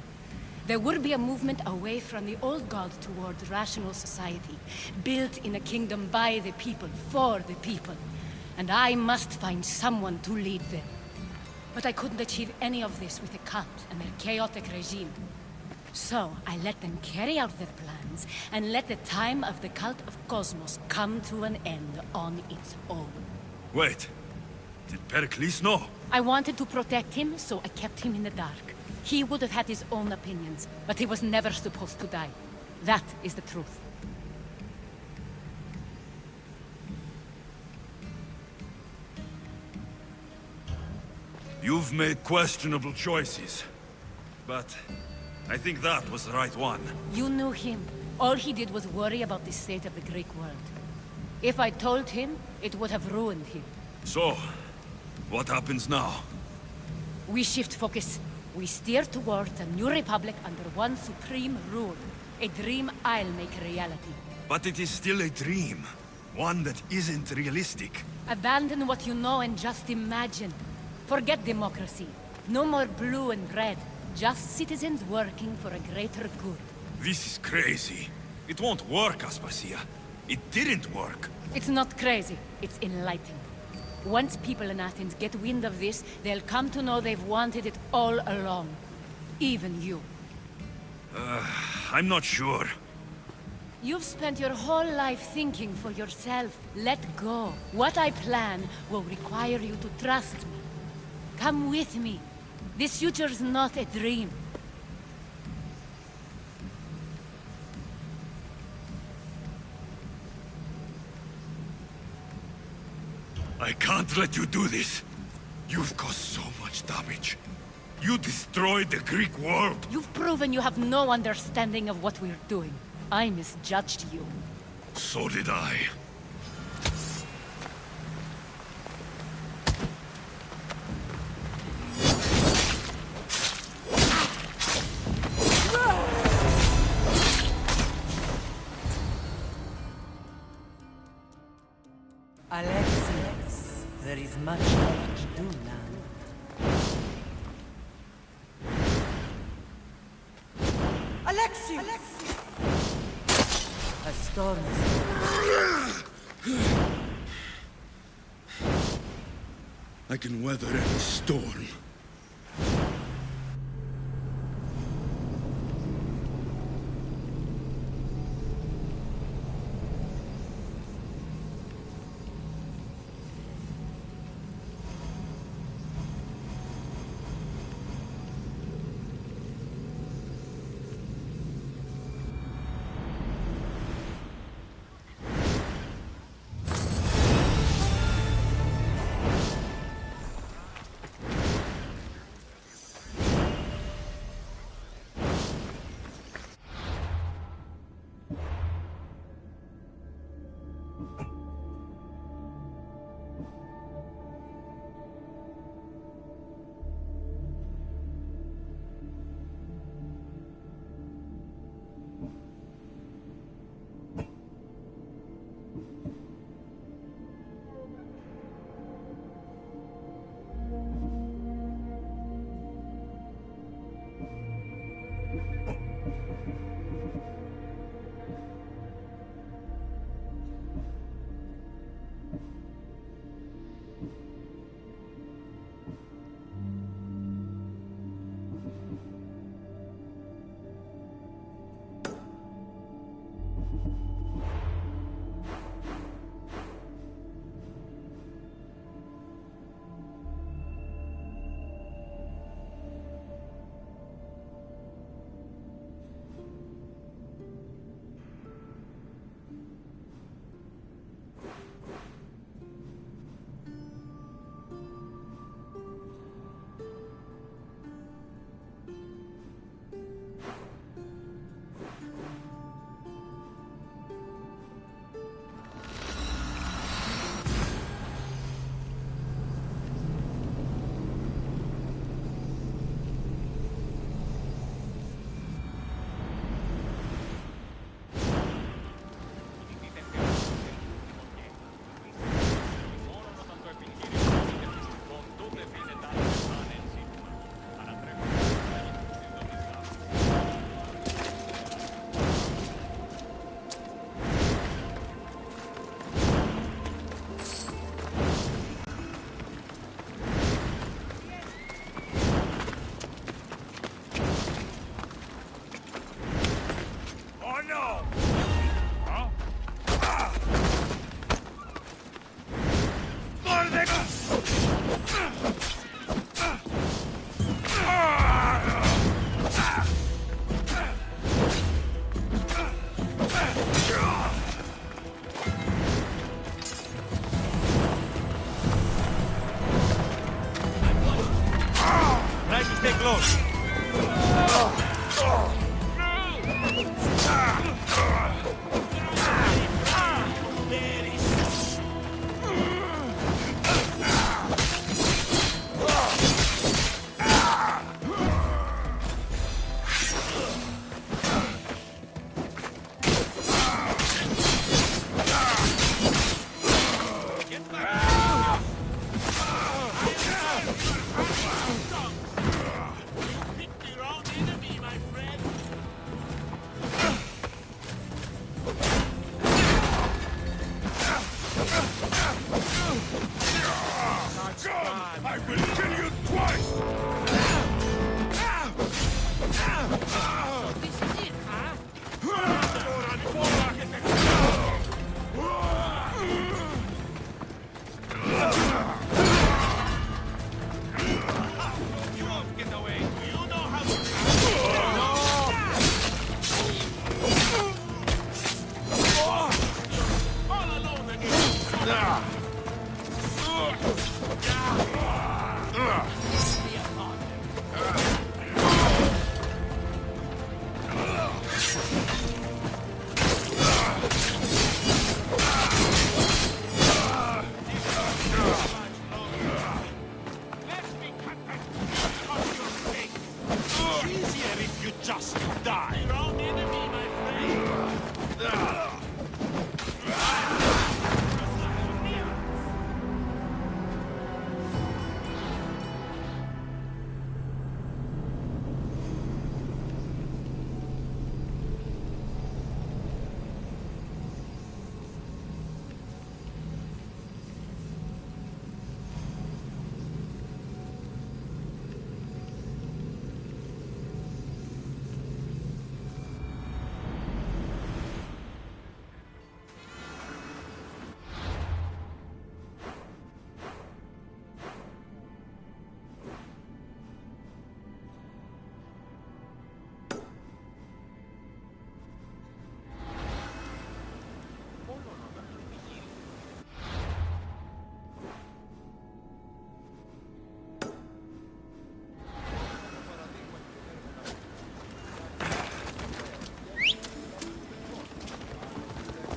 There would be a movement away from the old gods towards rational society, built in a kingdom by the people, for the people. And I must find someone to lead them. But I couldn't achieve any of this with the cult and their chaotic regime. So I let them carry out their plans, and let the time of the cult of Cosmos come to an end on its own. Wait. Did Pericles know? I wanted to protect him, so I kept him in the dark. He would have had his own opinions, but he was never supposed to die. That is the truth. You've made questionable choices. But I think that was the right one. You knew him. All he did was worry about the state of the Greek world. If I told him, it would have ruined him. So, what happens now? We shift focus. We steer towards a new republic under one supreme rule. A dream I'll make a reality. But it is still a dream. One that isn't realistic. Abandon what you know and just imagine. Forget democracy. No more blue and red. Just citizens working for a greater good. This is crazy. It won't work, Aspasia. It didn't work. It's not crazy. It's enlightened. Once people in Athens get wind of this, they'll come to know they've wanted it all along. Even you. I'm not sure. You've spent your whole life thinking for yourself. Let go. What I plan will require you to trust me. Come with me. This future's not a dream. I can't let you do this. You've caused so much damage. You destroyed the Greek world. You've proven you have no understanding of what we're doing. I misjudged you. So did I. Alexius, there is much left to do now. Alexius! A storm I can weather any storm.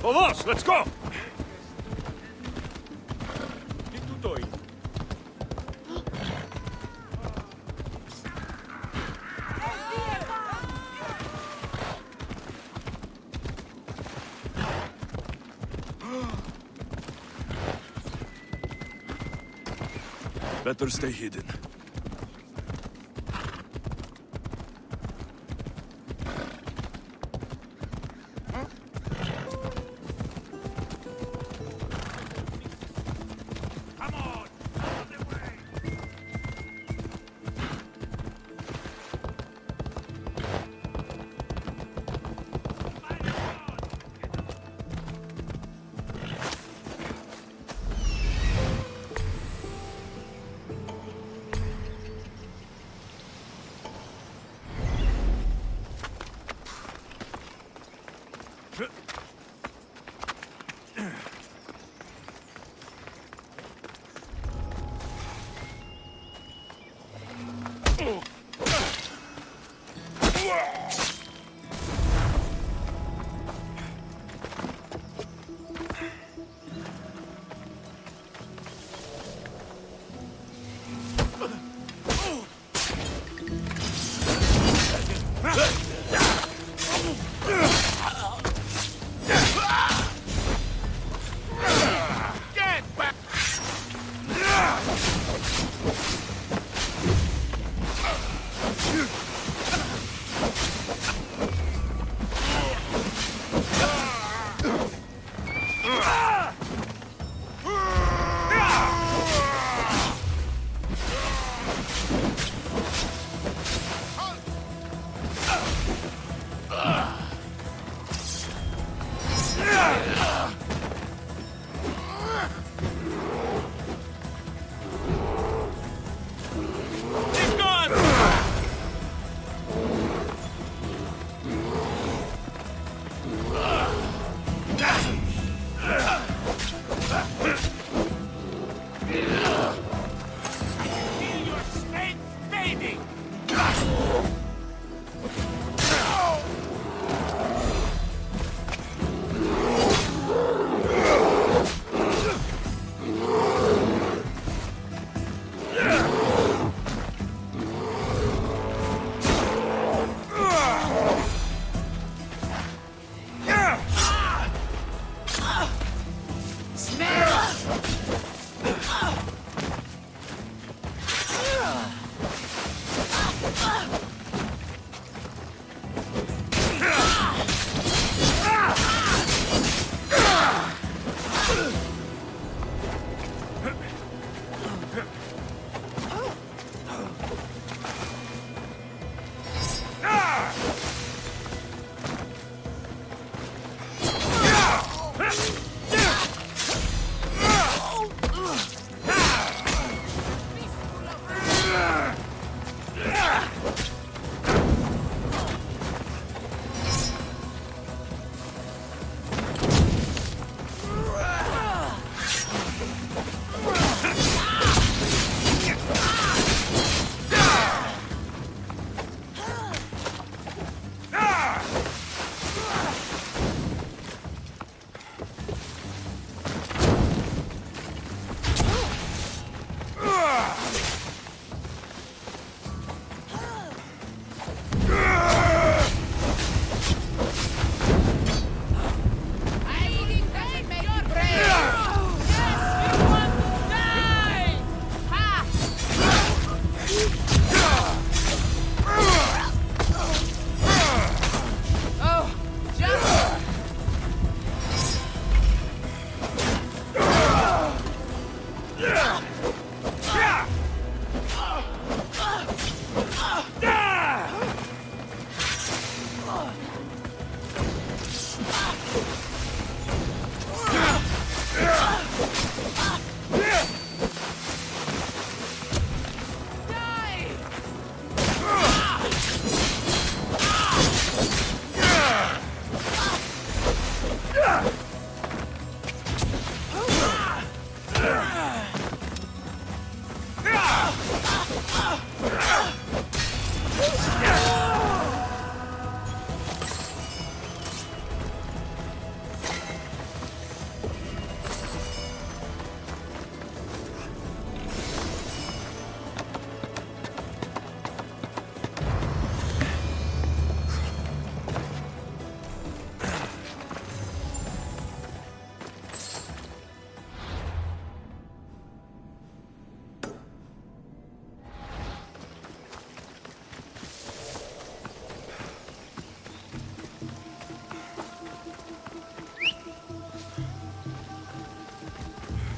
Vamos, let's go! Τι τούτο είναι? Better stay hidden.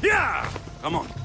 Yeah! Come on.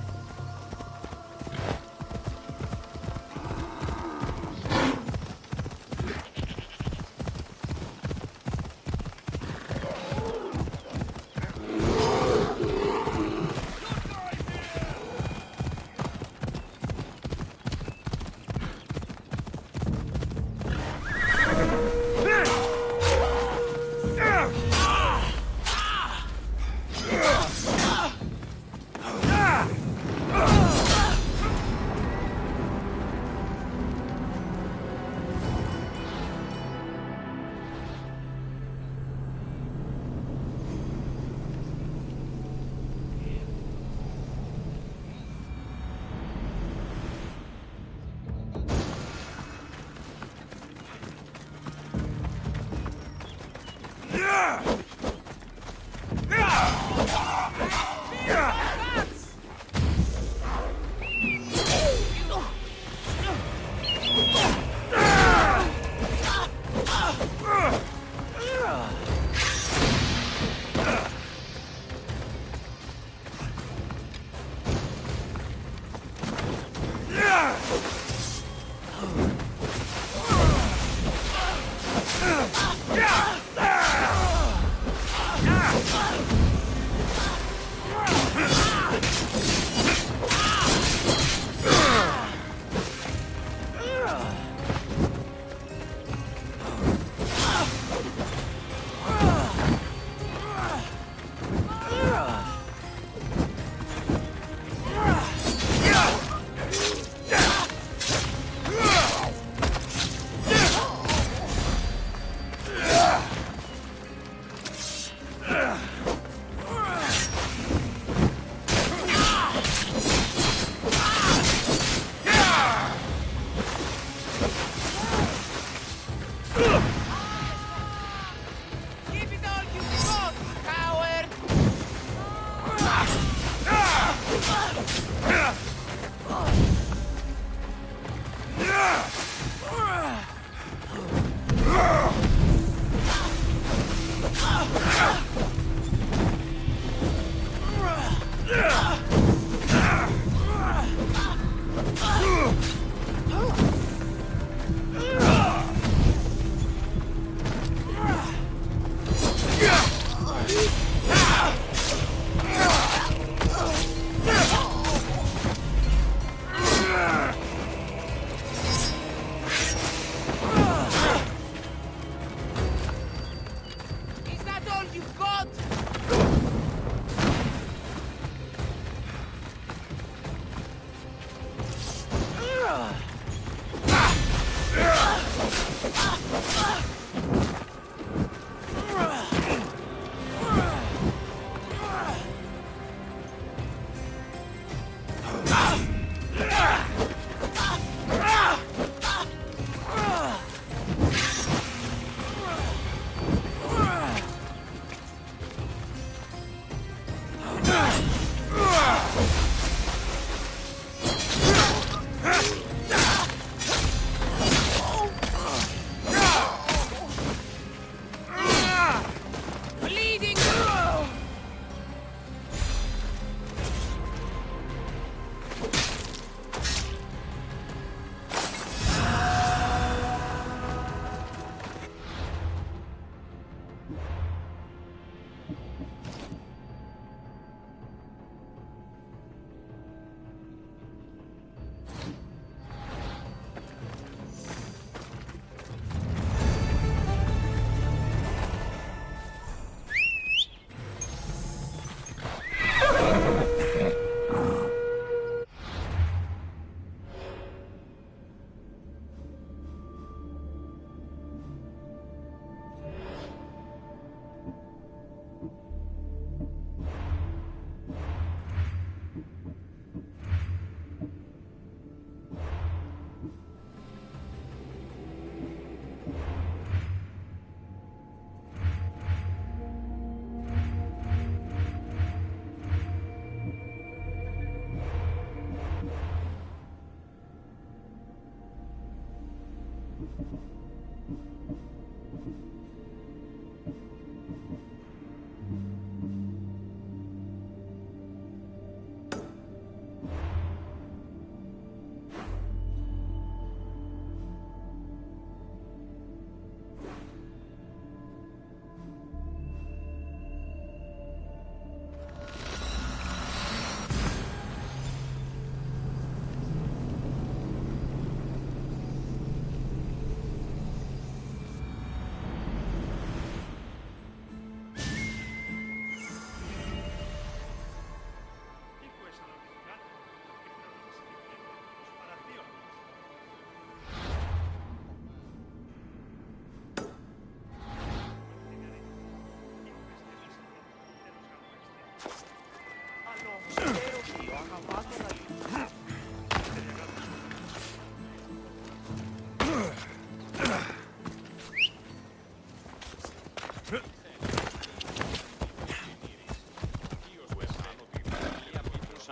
Spero che ho accavato la linea.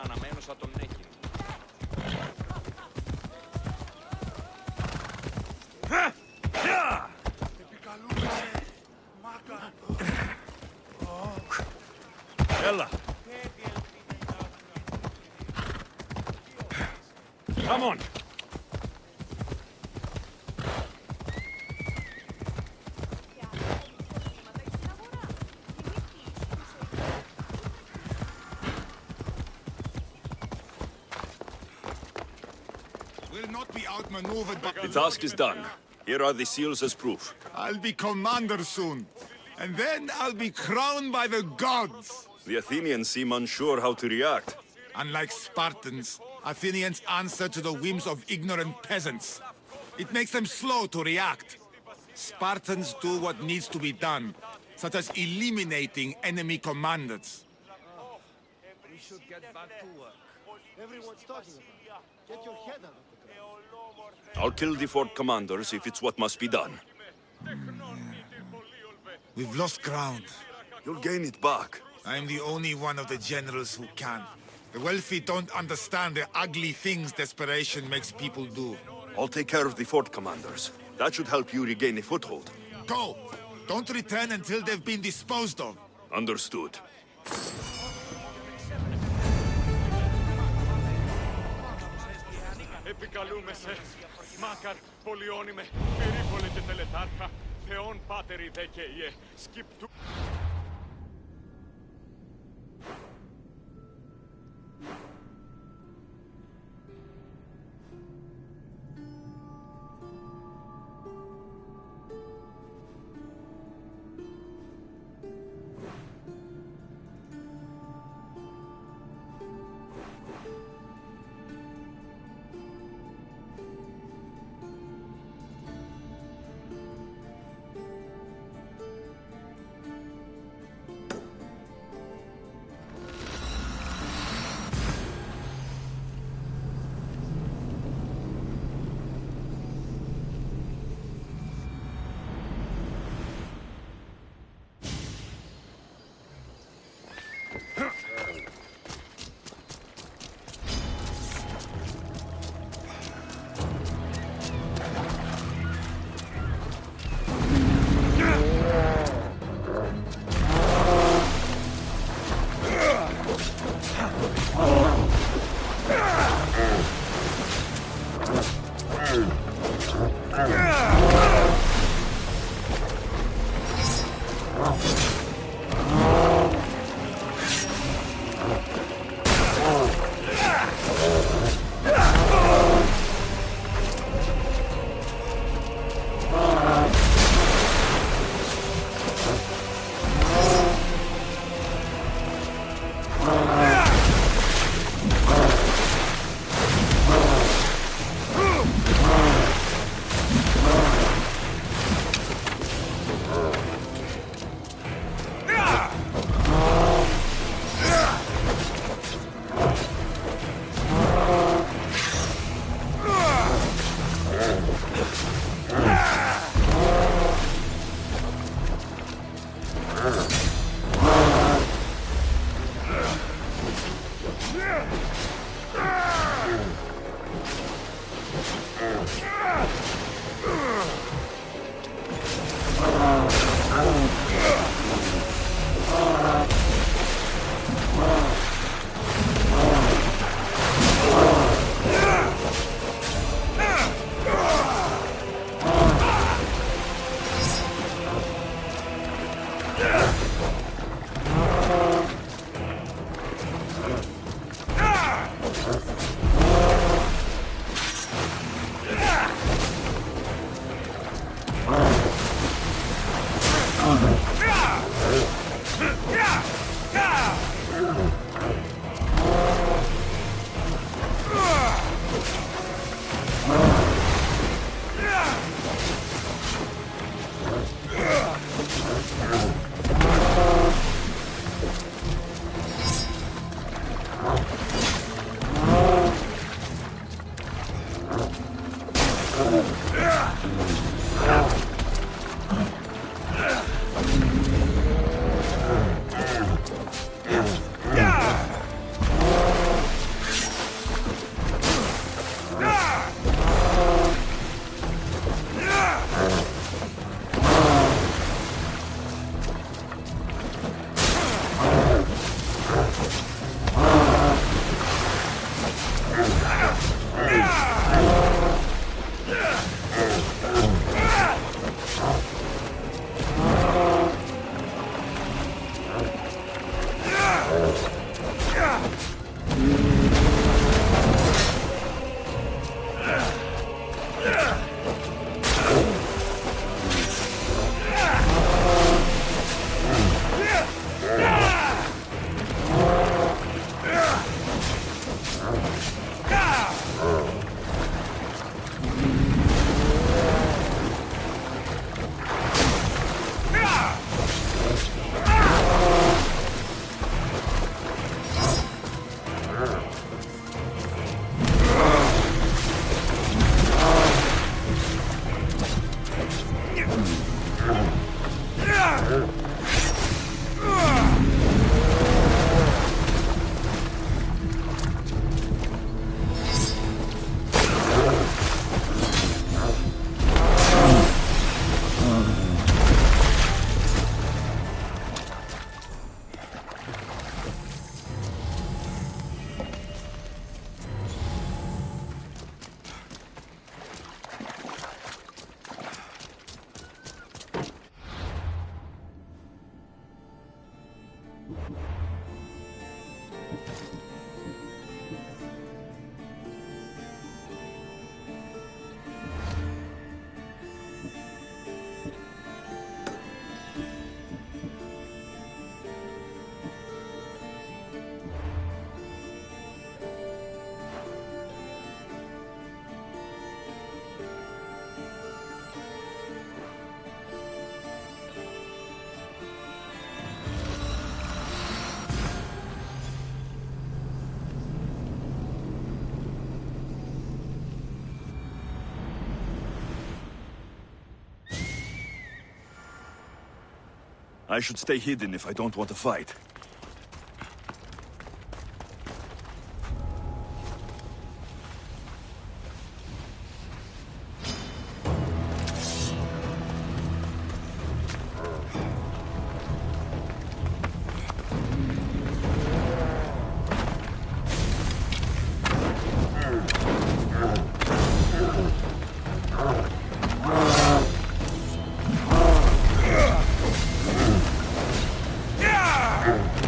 Αναμένως θα τον έχει. Έλα. Come on. We'll not be outmaneuvered, but... The task is done. Here are the seals as proof. I'll be commander soon. And then I'll be crowned by the gods. The Athenians seem unsure how to react. Unlike Spartans, Athenians answer to the whims of ignorant peasants. It makes them slow to react. Spartans do what needs to be done, such as eliminating enemy commanders. We should get back to work. Everyone's talking about it. Get your head out of the ground. I'll kill the fort commanders if it's what must be done. We've lost ground. You'll gain it back. I'm the only one of the generals who can. The wealthy don't understand the ugly things desperation makes people do. I'll take care of the fort commanders. That should help you regain a foothold. Go! Don't return until they've been disposed of. Understood. Επικαλούμε σε Μάκαρ, πολυώνυμε, περίβολε και τελετάρχα, Θεόν πάτερη δε και ιε, σκυπτού... I should stay hidden if I don't want to fight. Yeah!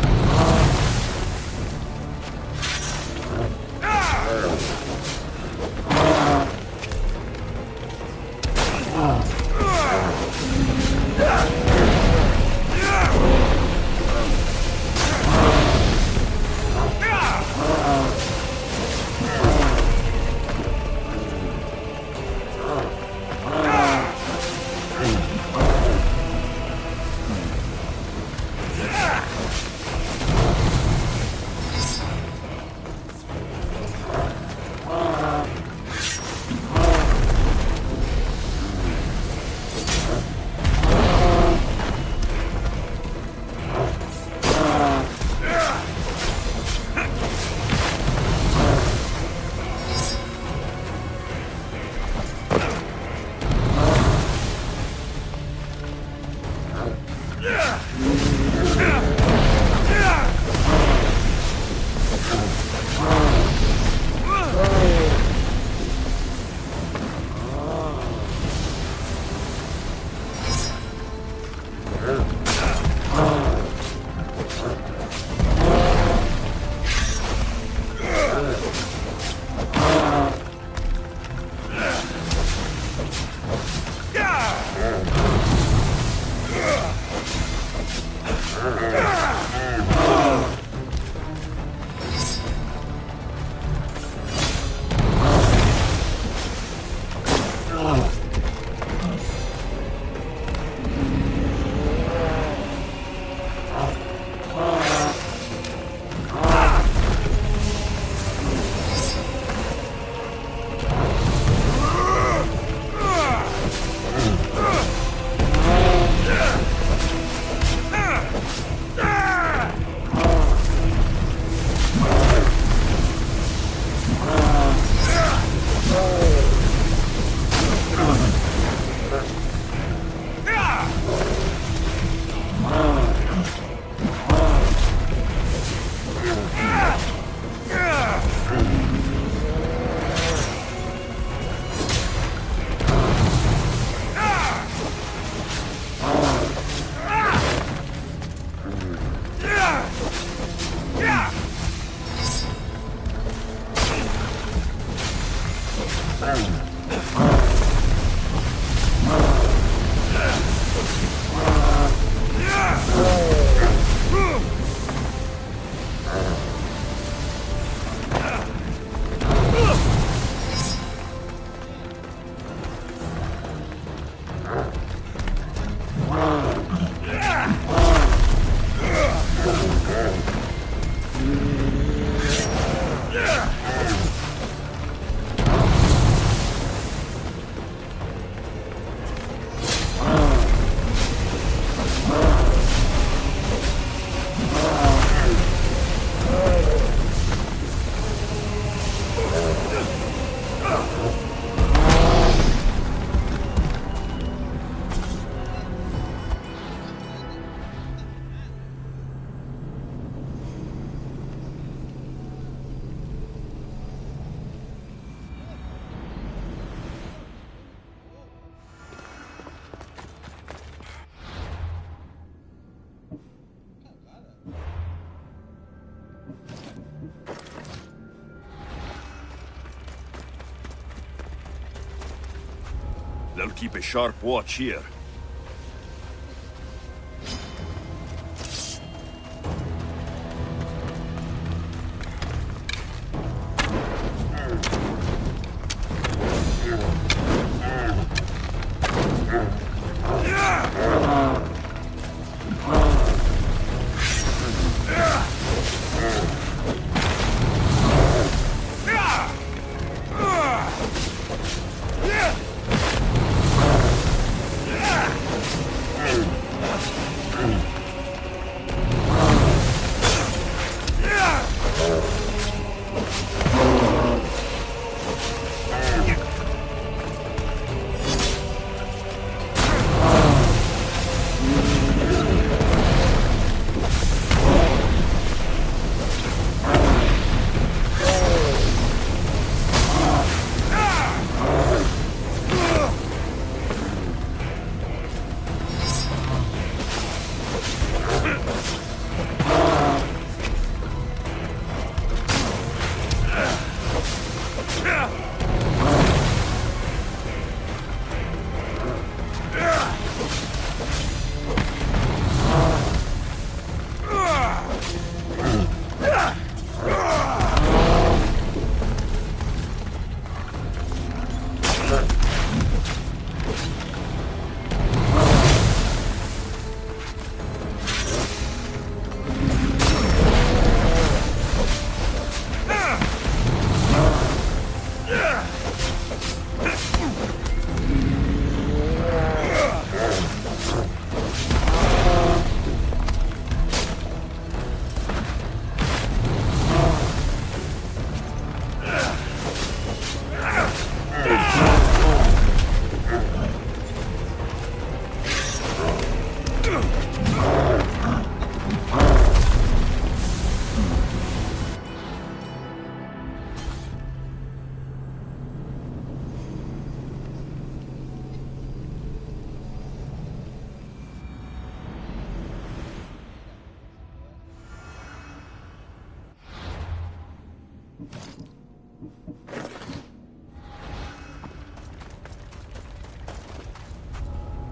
They'll keep a sharp watch here.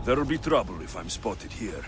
There'll be trouble if I'm spotted here.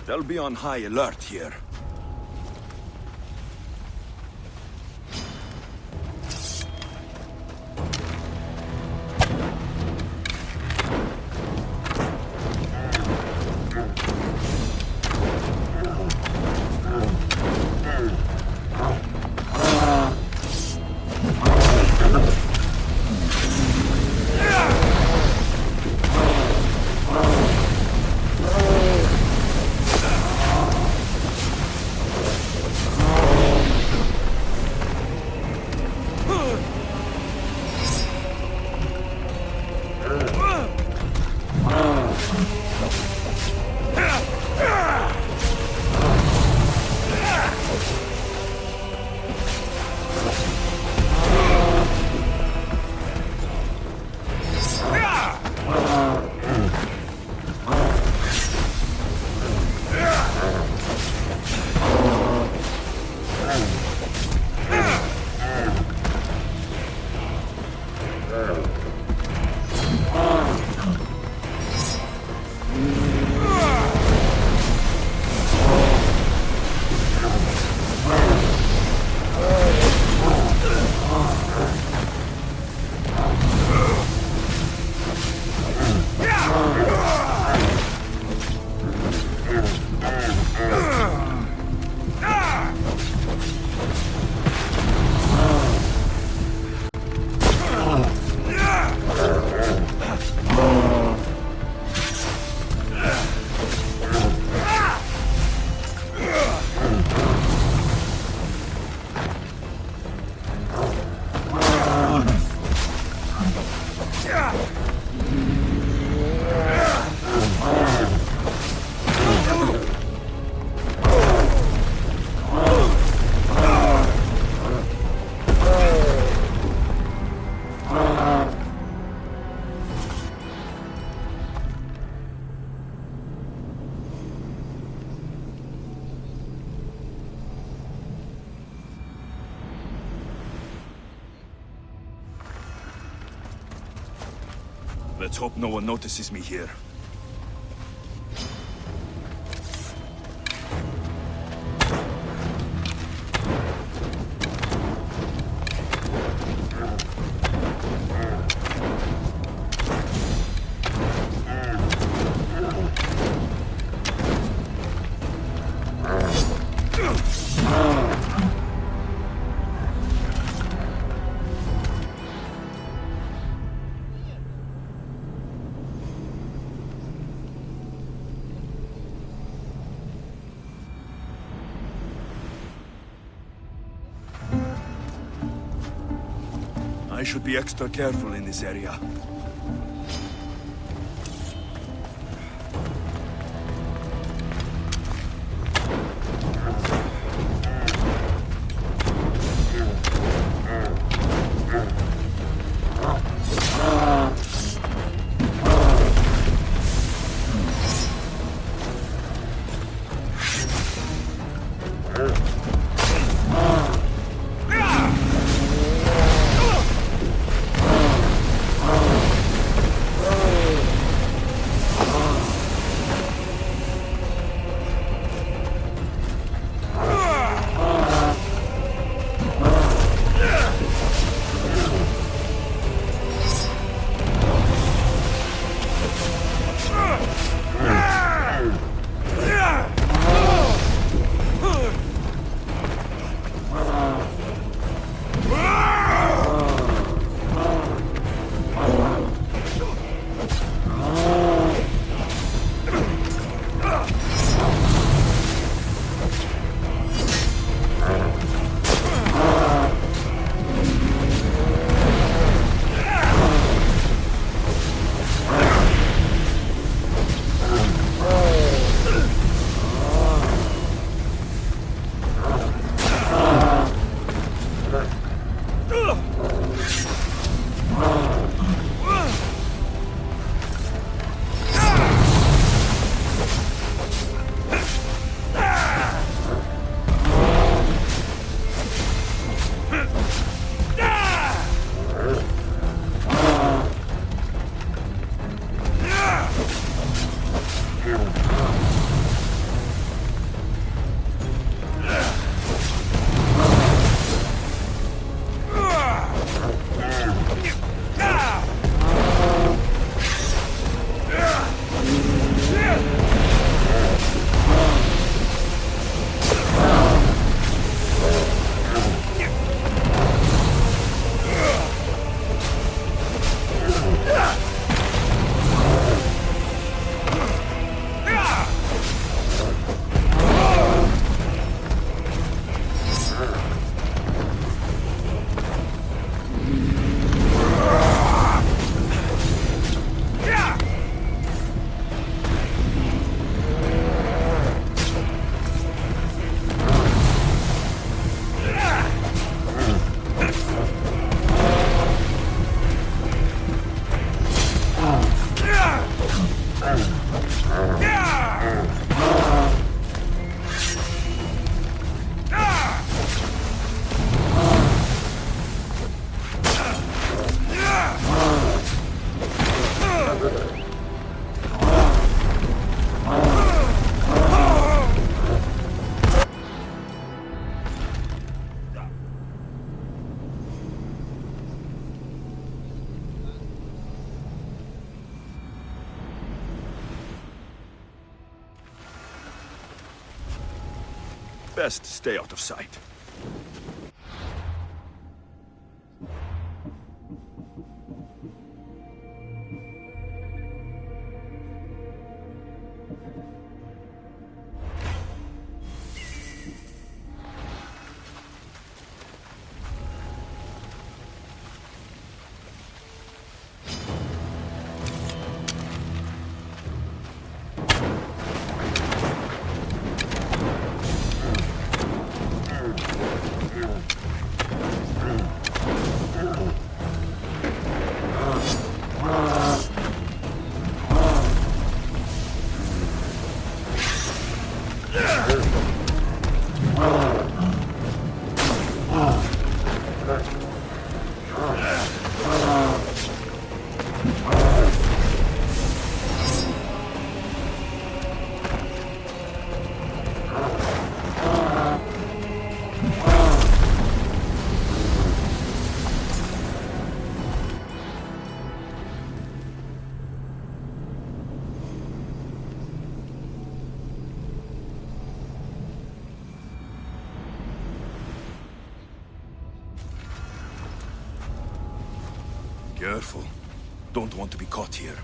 They'll be on high alert here. Let's hope no one notices me here. I should be extra careful in this area. Best stay out of sight. Careful. Don't want to be caught here.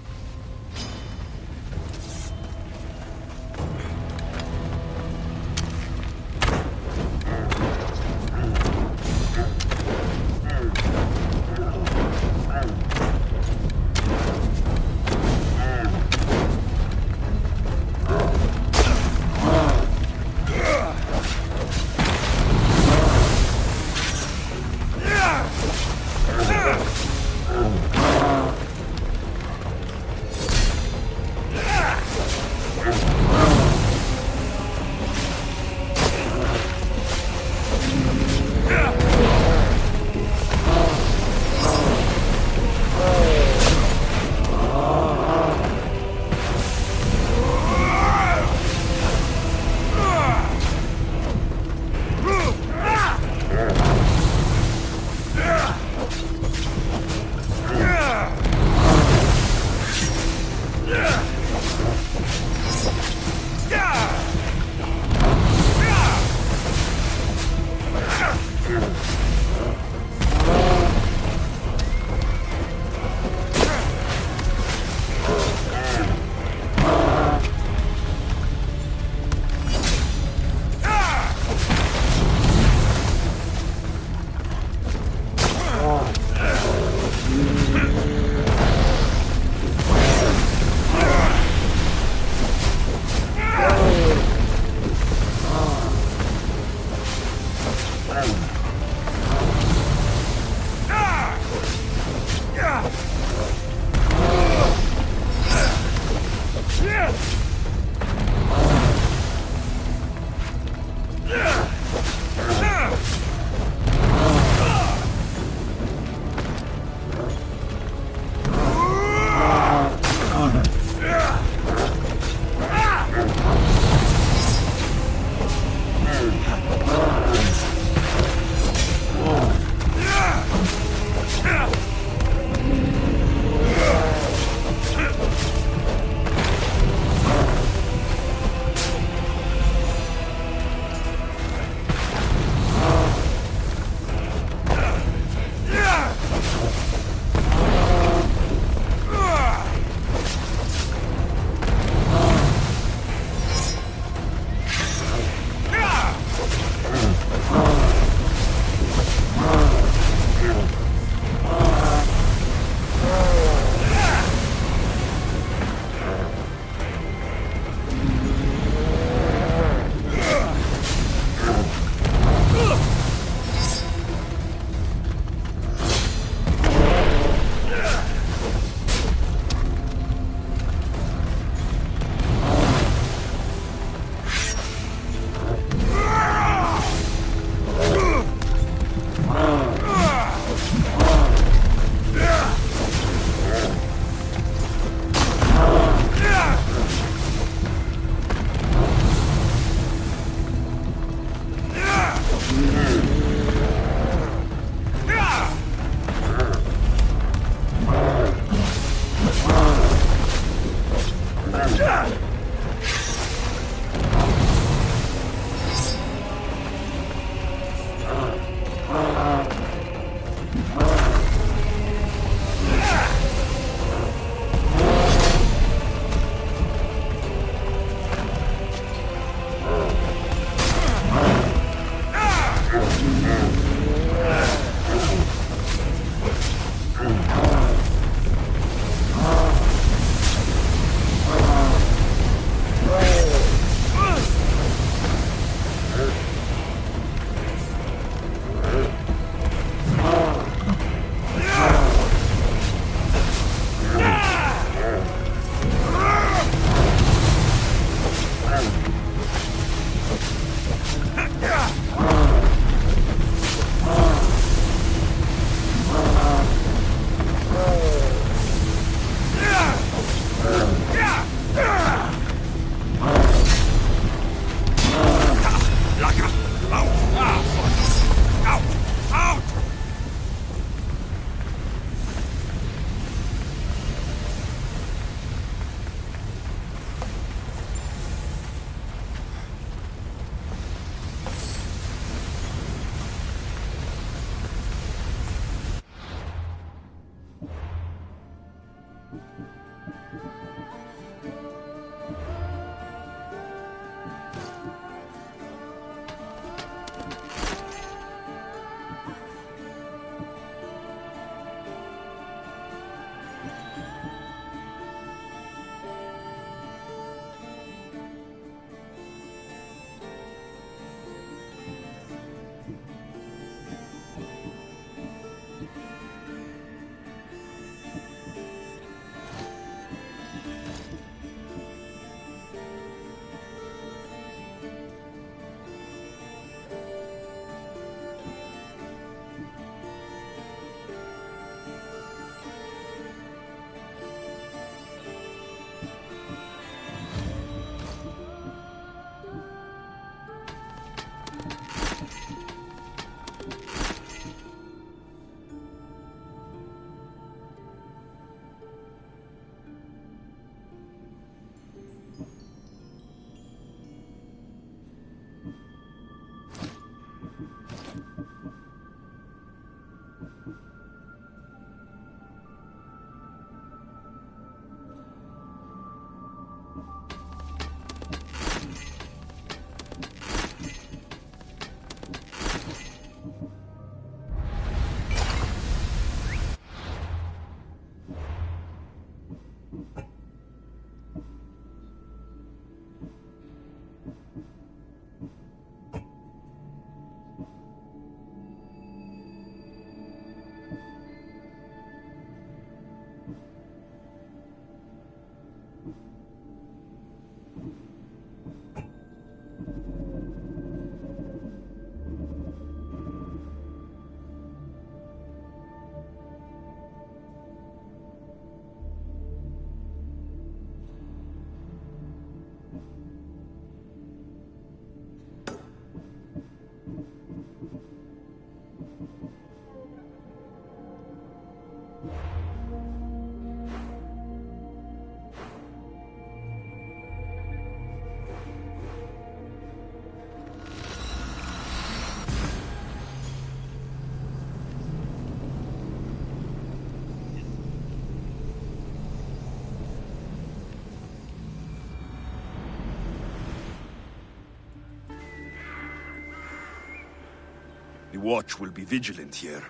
The Watch will be vigilant here.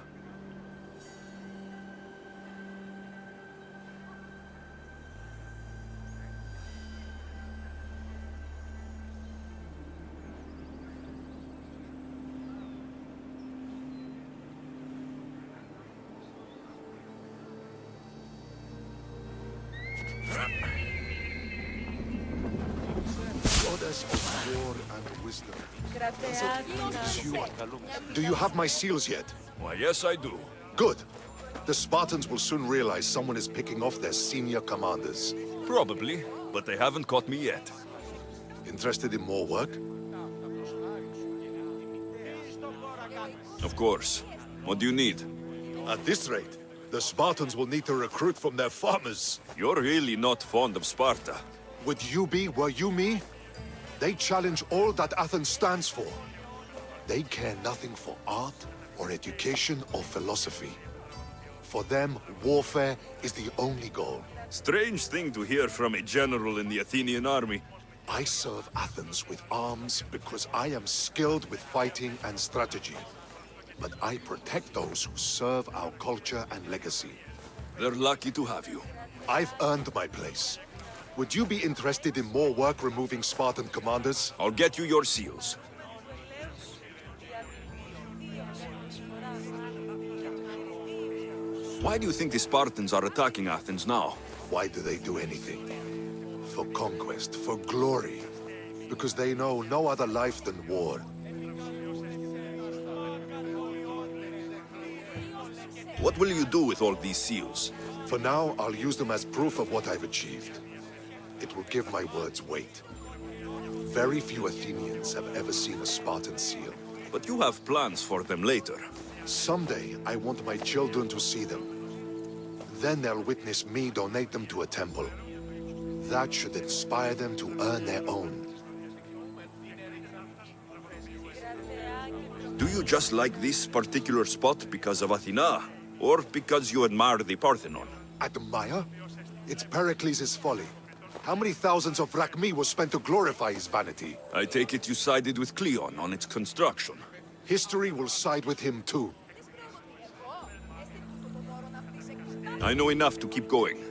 Goddess of war and wisdom. Do you have my seals yet? Why, yes, I do. Good. The Spartans will soon realize someone is picking off their senior commanders. Probably, but they haven't caught me yet. Interested in more work? Of course. What do you need? At this rate, the Spartans will need to recruit from their farmers. You're really not fond of Sparta. Would you be, were you me? They challenge all that Athens stands for. They care nothing for art, or education, or philosophy. For them, warfare is the only goal. Strange thing to hear from a general in the Athenian army. I serve Athens with arms because I am skilled with fighting and strategy. But I protect those who serve our culture and legacy. They're lucky to have you. I've earned my place. Would you be interested in more work removing Spartan commanders? I'll get you your seals. Why do you think the Spartans are attacking Athens now? Why do they do anything? For conquest, for glory. Because they know no other life than war. What will you do with all these seals? For now, I'll use them as proof of what I've achieved. It will give my words weight. Very few Athenians have ever seen a Spartan seal. But you have plans for them later. Someday, I want my children to see them. Then they'll witness me donate them to a temple. That should inspire them to earn their own. Do you just like this particular spot because of Athena? Or because you admire the Parthenon? Admire? It's Pericles' folly. How many thousands of drachmae was spent to glorify his vanity? I take it you sided with Cleon on its construction. History will side with him too. I know enough to keep going.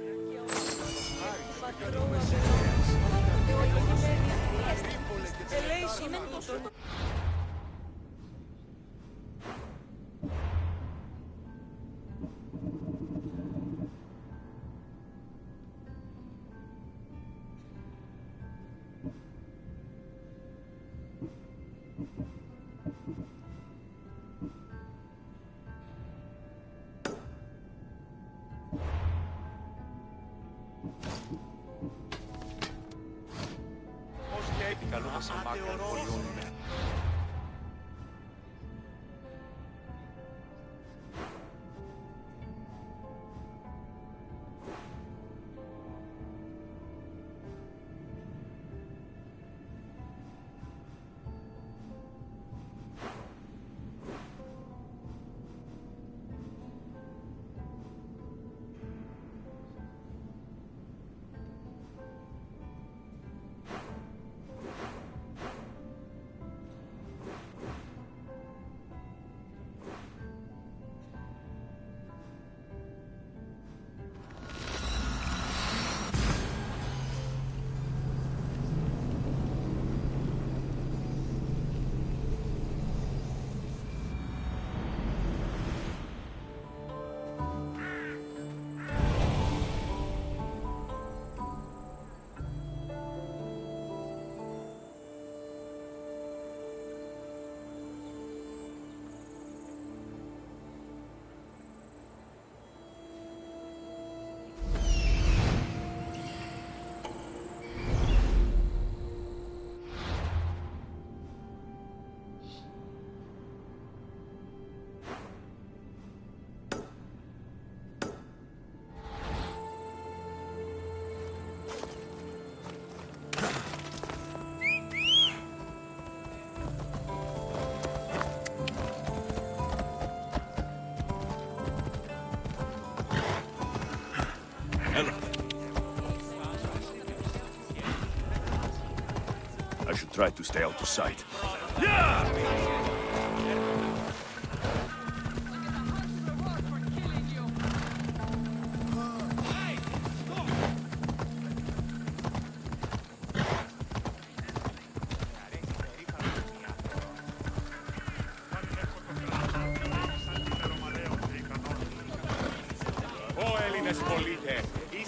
I should try to stay out of sight.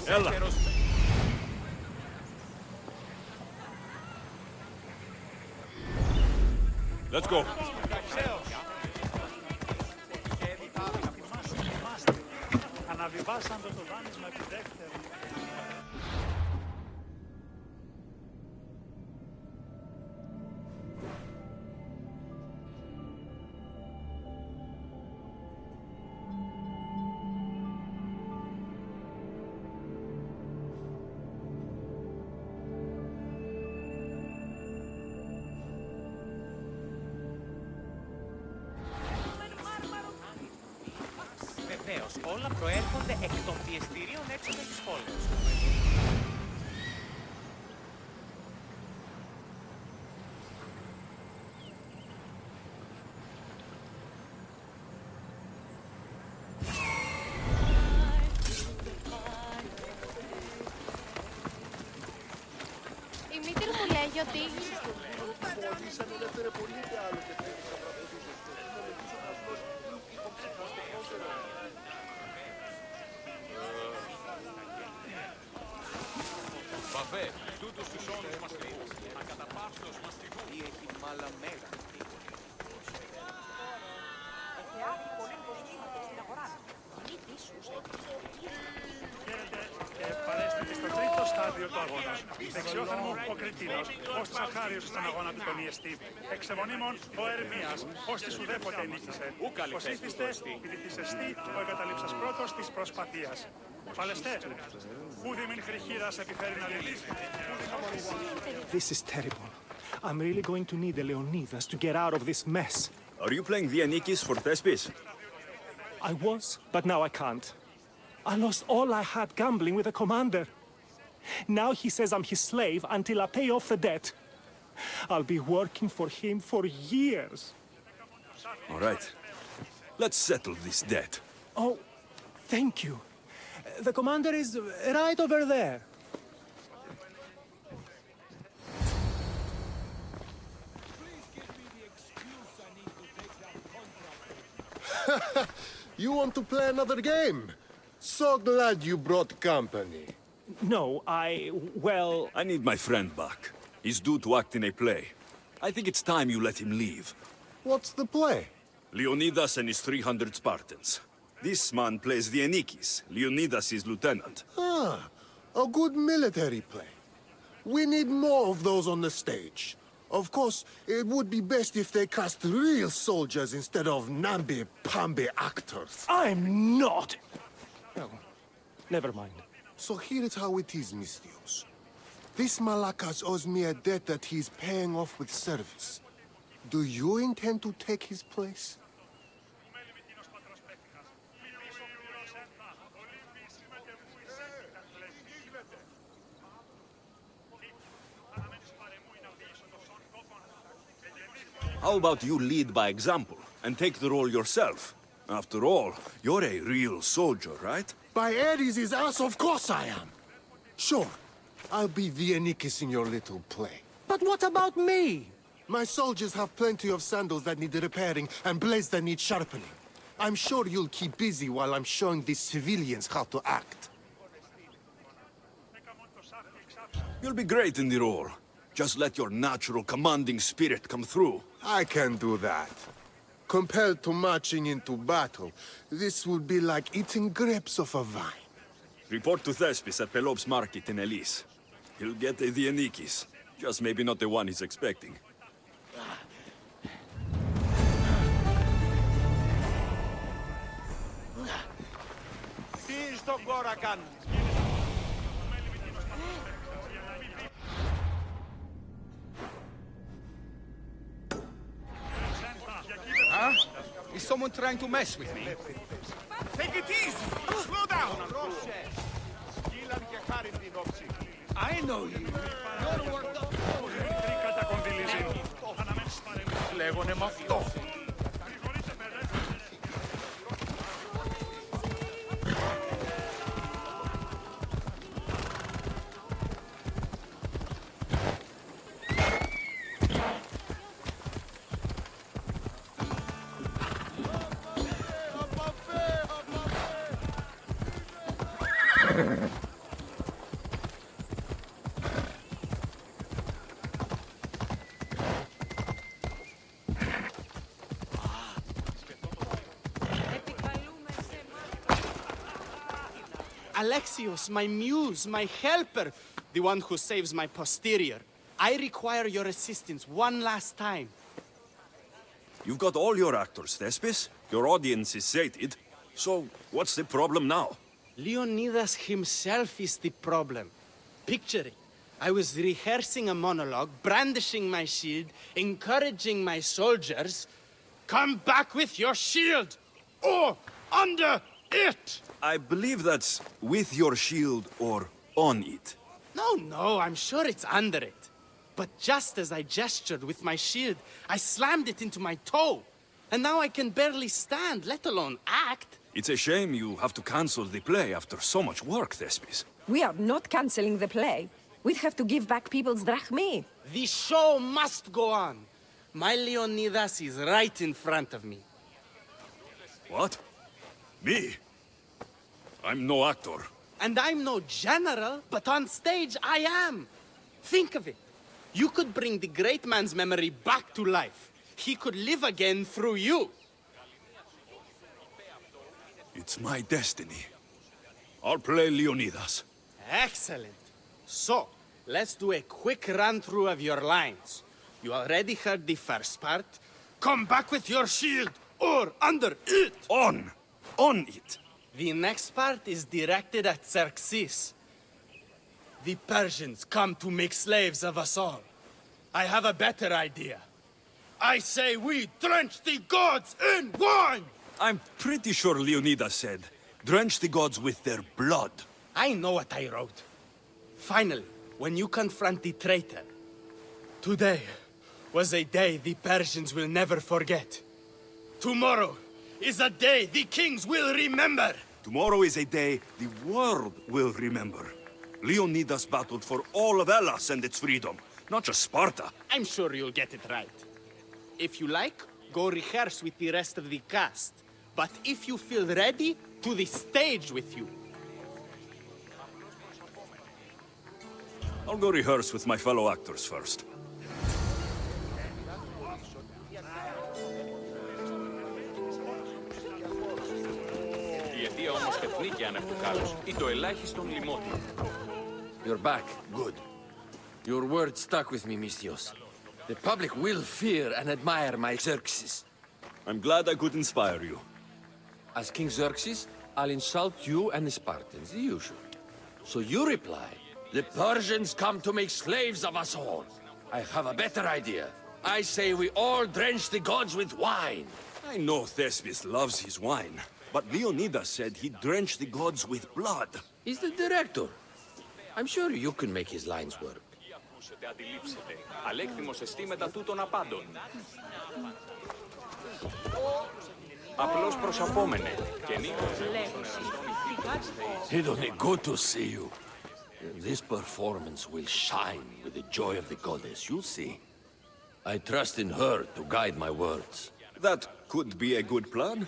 Έλα. Let's go. Αναβιβάσαν το δάνεισμα επί δεύτερον. Βεβαίως, όλα προέρχονται εκ των πιεστηρίων έξω με τις πόλεις. Η μήτρη μου λέγει ότι... Μόλις σαν ελεύθερε πωλείται άλλο και θέλει να τραγουδήσω στο μελετήσω να σλώσει υποψηφιάστε πρόσερα. Βαβέ, τούτους τους όνους μας λείπουν. Ακαταπαύστος μας τυχούν. Ή έχει μάλα μέγα. Και παρέστηκε στο τρίτο στάδιο του αγώνα. Δεξιόθεν μου ο Κριτίνος, ως της αρχάριος στον αγώνα του τον Ιεστή. Εξεβονίμων ο Ερμίας, ως της ουδέποτε νίκησε. Ως ήθιστε, επειδή της εστί, ο εγκαταλείψας πρώτος της προσπαθίας. Παλαιστέ, ούδη μην χρυχήρας επιφέρει να λυλήσει. This is terrible. I'm really going to need the Leonidas to get out of this mess. Are you playing Dianikis for Thespis? I was, but now I can't. I lost all I had gambling with the commander. Now he says I'm his slave until I pay off the debt. I'll be working for him for years. All right. Let's settle this debt. Oh, thank you. The commander is right over there. You want to play another game? So glad you brought company. No, well... I need my friend back. He's due to act in a play. I think it's time you let him leave. What's the play? Leonidas and his 300 Spartans. This man plays Dianikis. Leonidas is lieutenant. Ah, a good military play. We need more of those on the stage. Of course, it would be best if they cast real soldiers instead of namby-pamby actors. I'm not! Oh, never mind. So here is how it is, Mistios. This Malakas owes me a debt that he's paying off with service. Do you intend to take his place? How about you lead by example and take the role yourself? After all, you're a real soldier, right? By Ares' ass, of course I am. Sure, I'll be Dianikis in your little play. But what about me? My soldiers have plenty of sandals that need repairing and blades that need sharpening. I'm sure you'll keep busy while I'm showing these civilians how to act. You'll be great in the role. Just let your natural commanding spirit come through. I can do that. Compared to marching into battle, this would be like eating grapes off a vine. Report to Thespis at Pelops Market in Elis. He'll get a Dianikis. Just maybe not the one he's expecting. Τι στον κόρα κάνουν. Huh? Is someone trying to mess with me? Take it easy. Slow down. Σκύλαν και χάριν την όψη. I know you. You're worked up. Λέγονε μ' αυτό. Alexios, my muse, my helper, the one who saves my posterior. I require your assistance one last time. You've got all your actors, Thespis. Your audience is sated. So, what's the problem now? Leonidas himself is the problem. Picture it. I was rehearsing a monologue, brandishing my shield, encouraging my soldiers. Come back with your shield! Or under it! I believe that's with your shield or on it. No, I'm sure it's under it. But just as I gestured with my shield, I slammed it into my toe. And now I can barely stand, let alone act. It's a shame you have to cancel the play after so much work, Thespis. We are not cancelling the play. We'd have to give back people's drachmae. The show must go on. My Leonidas is right in front of me. What? Me? I'm no actor. And I'm no general, but on stage I am. Think of it. You could bring the great man's memory back to life. He could live again through you. It's my destiny. I'll play Leonidas. Excellent. So, let's do a quick run-through of your lines. You already heard the first part. Come back with your shield, or under it! On it! The next part is directed at Xerxes. The Persians come to make slaves of us all. I have a better idea. I say we drench the gods in wine! I'm pretty sure Leonidas said, drench the gods with their blood. I know what I wrote. Finally, when you confront the traitor, today was a day the Persians will never forget. Tomorrow is a day the kings will remember. Tomorrow is a day the world will remember. Leonidas battled for all of Hellas and its freedom, not just Sparta. I'm sure you'll get it right. If you like, go rehearse with the rest of the cast. But if you feel ready, to the stage with you. I'll go rehearse with my fellow actors first. Η αιτία όμως τεχνίκη ανευτοκάλους ή το ελάχιστον λιμότι. You're back. Good. Your word stuck with me, Misthios. The public will fear and admire my Xerxes. I'm glad I could inspire you. As King Xerxes, I'll insult you and the Spartans, the usual. So you reply, the Persians come to make slaves of us all. I have a better idea. I say we all drench the gods with wine. I know Thespis loves his wine, but Leonidas said he'd drench the gods with blood. He's the director. I'm sure you can make his lines work. Ακούσετε, αντιλήψετε. Αλέκτιμος αισθήματα τούτων απάντων. Απλώς προσαπόμενε. Και Hedone, good to see you. This performance will shine with the joy of the goddess, you'll see. I trust in her to guide my words. That could be a good plan.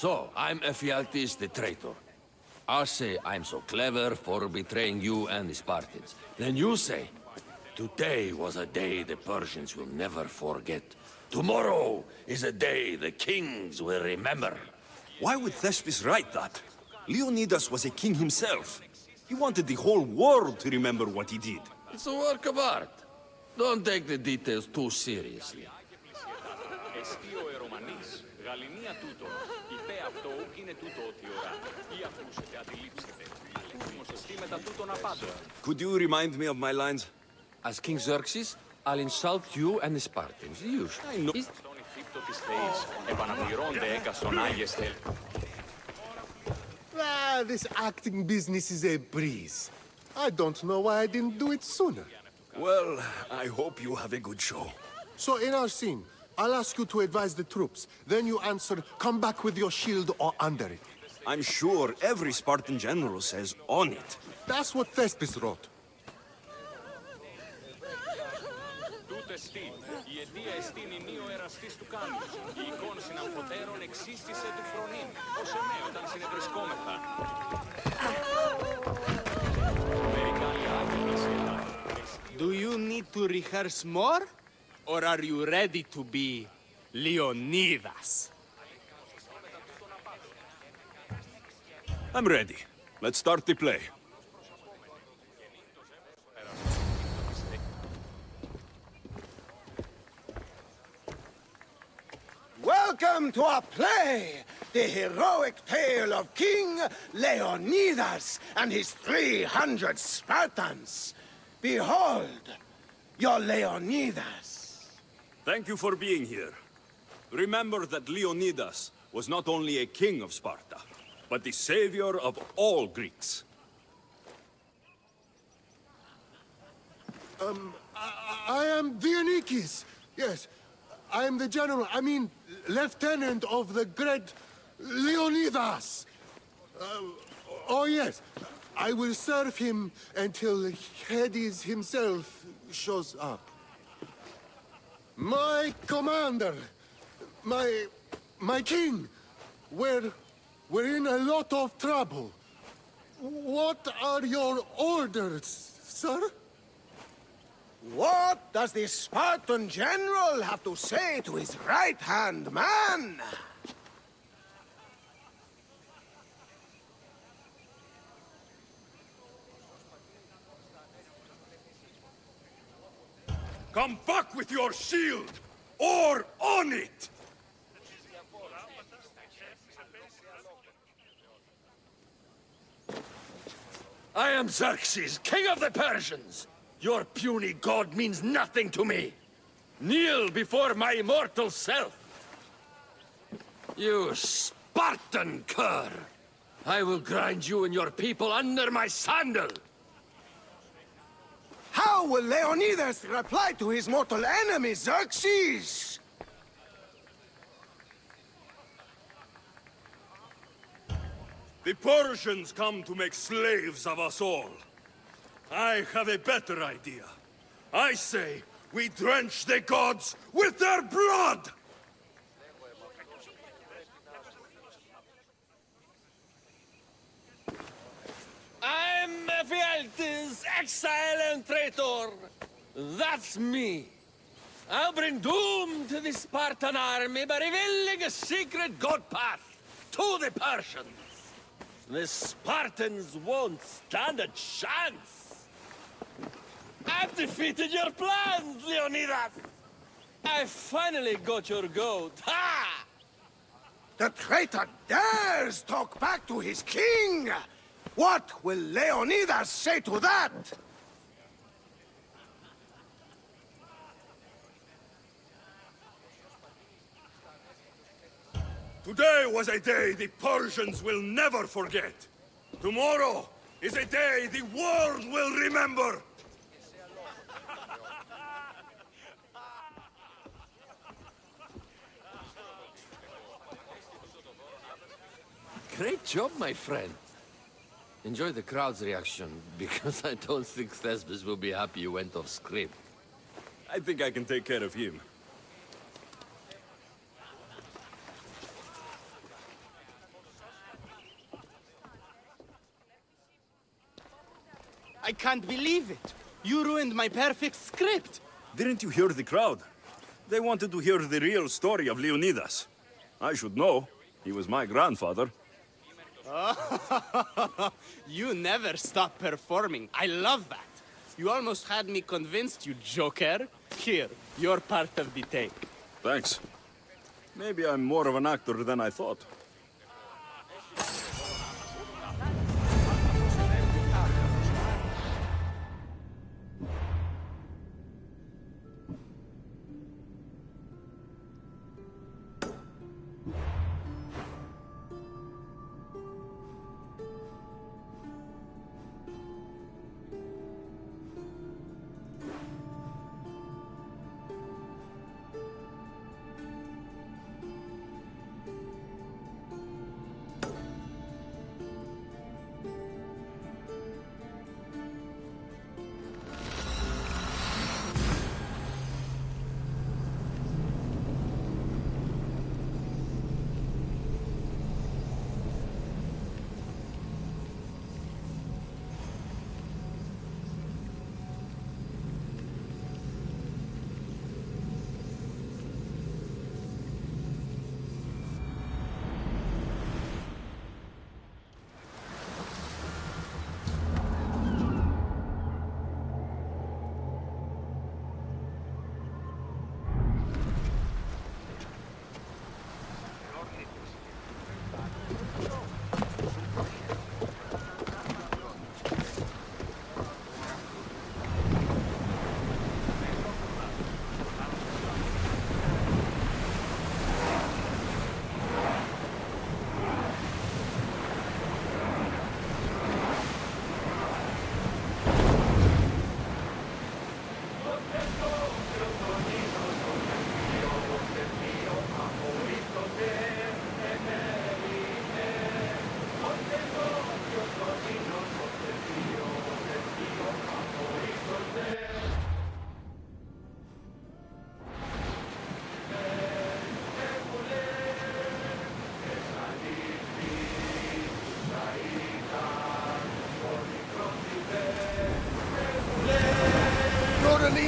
So, I'm Ephialtes the traitor. I'll say I'm so clever for betraying you and the Spartans. Then you say, today was a day the Persians will never forget. Tomorrow is a day the kings will remember. Why would Thespis write that? Leonidas was a king himself. He wanted the whole world to remember what he did. It's a work of art. Don't take the details too seriously. Εστίο ερωμανής, γαληνία τούτο. Υπέ αυτό ούκ είναι τούτο ότι ορά. Ή ακούσετε, αντιλήψετε. Αλέκτιμος αισθήματα τούτων απάντων. Could you remind me of my lines? As King Xerxes, I'll insult you and the Spartans, the usual. I know. Στον Ιφίπτο της Θεής, επαναπληρώνται έκαστον Άγιες Θέλ. This acting business is a breeze. I don't know why I didn't do it sooner. Well, I hope you have a good show. So in our scene, I'll ask you to advise the troops. Then you answer, come back with your shield or under it. I'm sure every Spartan general says on it. That's what Thespis wrote. Τούτε στήν, η αιτία εστίν ημί ο εραστής του Κάνους. Η εικόν συναμφωτέρων εξίστησε του φρονήν, ως εμέ όταν συνευρισκόμεθα. Do you need to rehearse more? Or are you ready to be Leonidas? I'm ready. Let's start the play. Welcome to our play, the heroic tale of King Leonidas and his 300 Spartans. Behold, your Leonidas. Thank you for being here. Remember that Leonidas was not only a king of Sparta, but the savior of all Greeks. I am Dionysus. Yes, I am the general. I mean, lieutenant of the great Leonidas. Oh yes, I will serve him until Hades himself shows up. My commander, my king, we're in a lot of trouble. What are your orders, sir? What does the Spartan general have to say to his right-hand man? Come back with your shield, or on it! I am Xerxes, king of the Persians. Your puny god means nothing to me. Kneel before my immortal self. You Spartan cur! I will grind you and your people under my sandal! How will Leonidas reply to his mortal enemy, Xerxes? The Persians come to make slaves of us all. I have a better idea. I say we drench the gods with their blood! I'm Ephialtes, exile and traitor. That's me. I'll bring doom to the Spartan army by revealing a secret god path to the Persians. The Spartans won't stand a chance. I've defeated your plans, Leonidas. I finally got your goat. Ha! The traitor dares talk back to his king! What will Leonidas say to that? Today was a day the Persians will never forget. Tomorrow is a day the world will remember. Great job, my friend. Enjoy the crowd's reaction, because I don't think Thesbis will be happy you went off script. I think I can take care of him. I can't believe it. You ruined my perfect script. Didn't you hear the crowd? They wanted to hear the real story of Leonidas. I should know. He was my grandfather. You never stop performing. I love that. You almost had me convinced, you joker. Here, your part of the tape. Thanks. Maybe I'm more of an actor than I thought.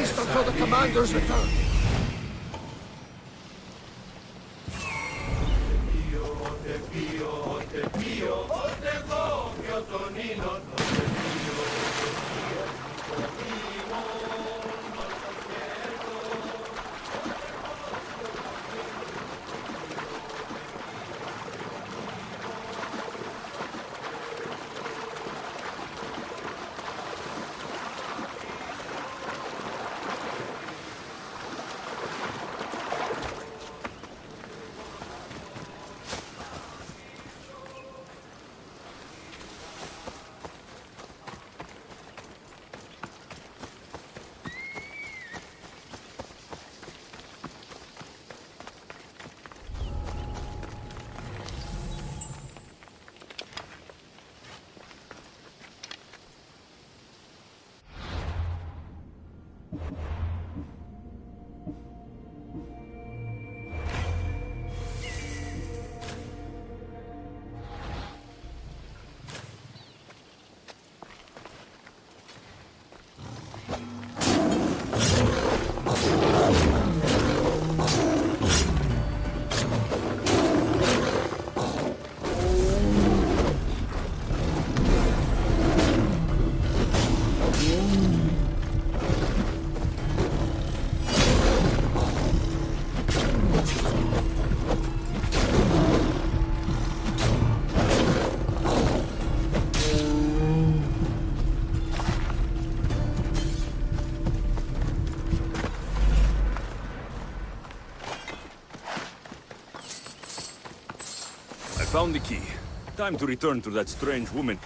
feast until the commander's return. Found the key. Time to return to that strange woman.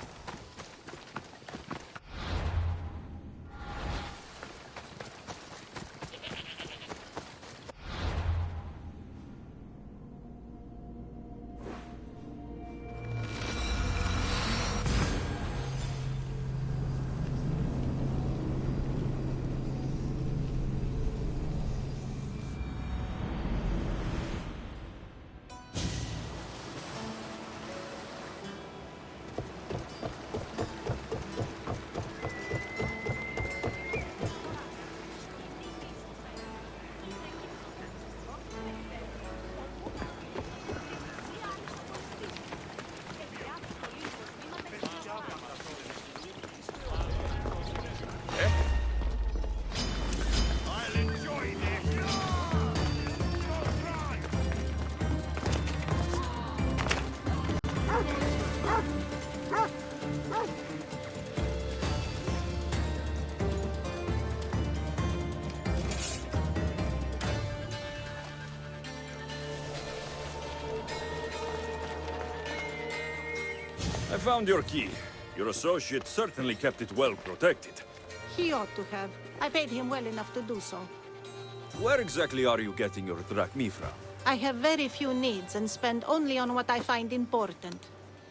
I found your key. Your associate certainly kept it well protected. He ought to have. I paid him well enough to do so. Where exactly are you getting your drachmi from? I have very few needs and spend only on what I find important.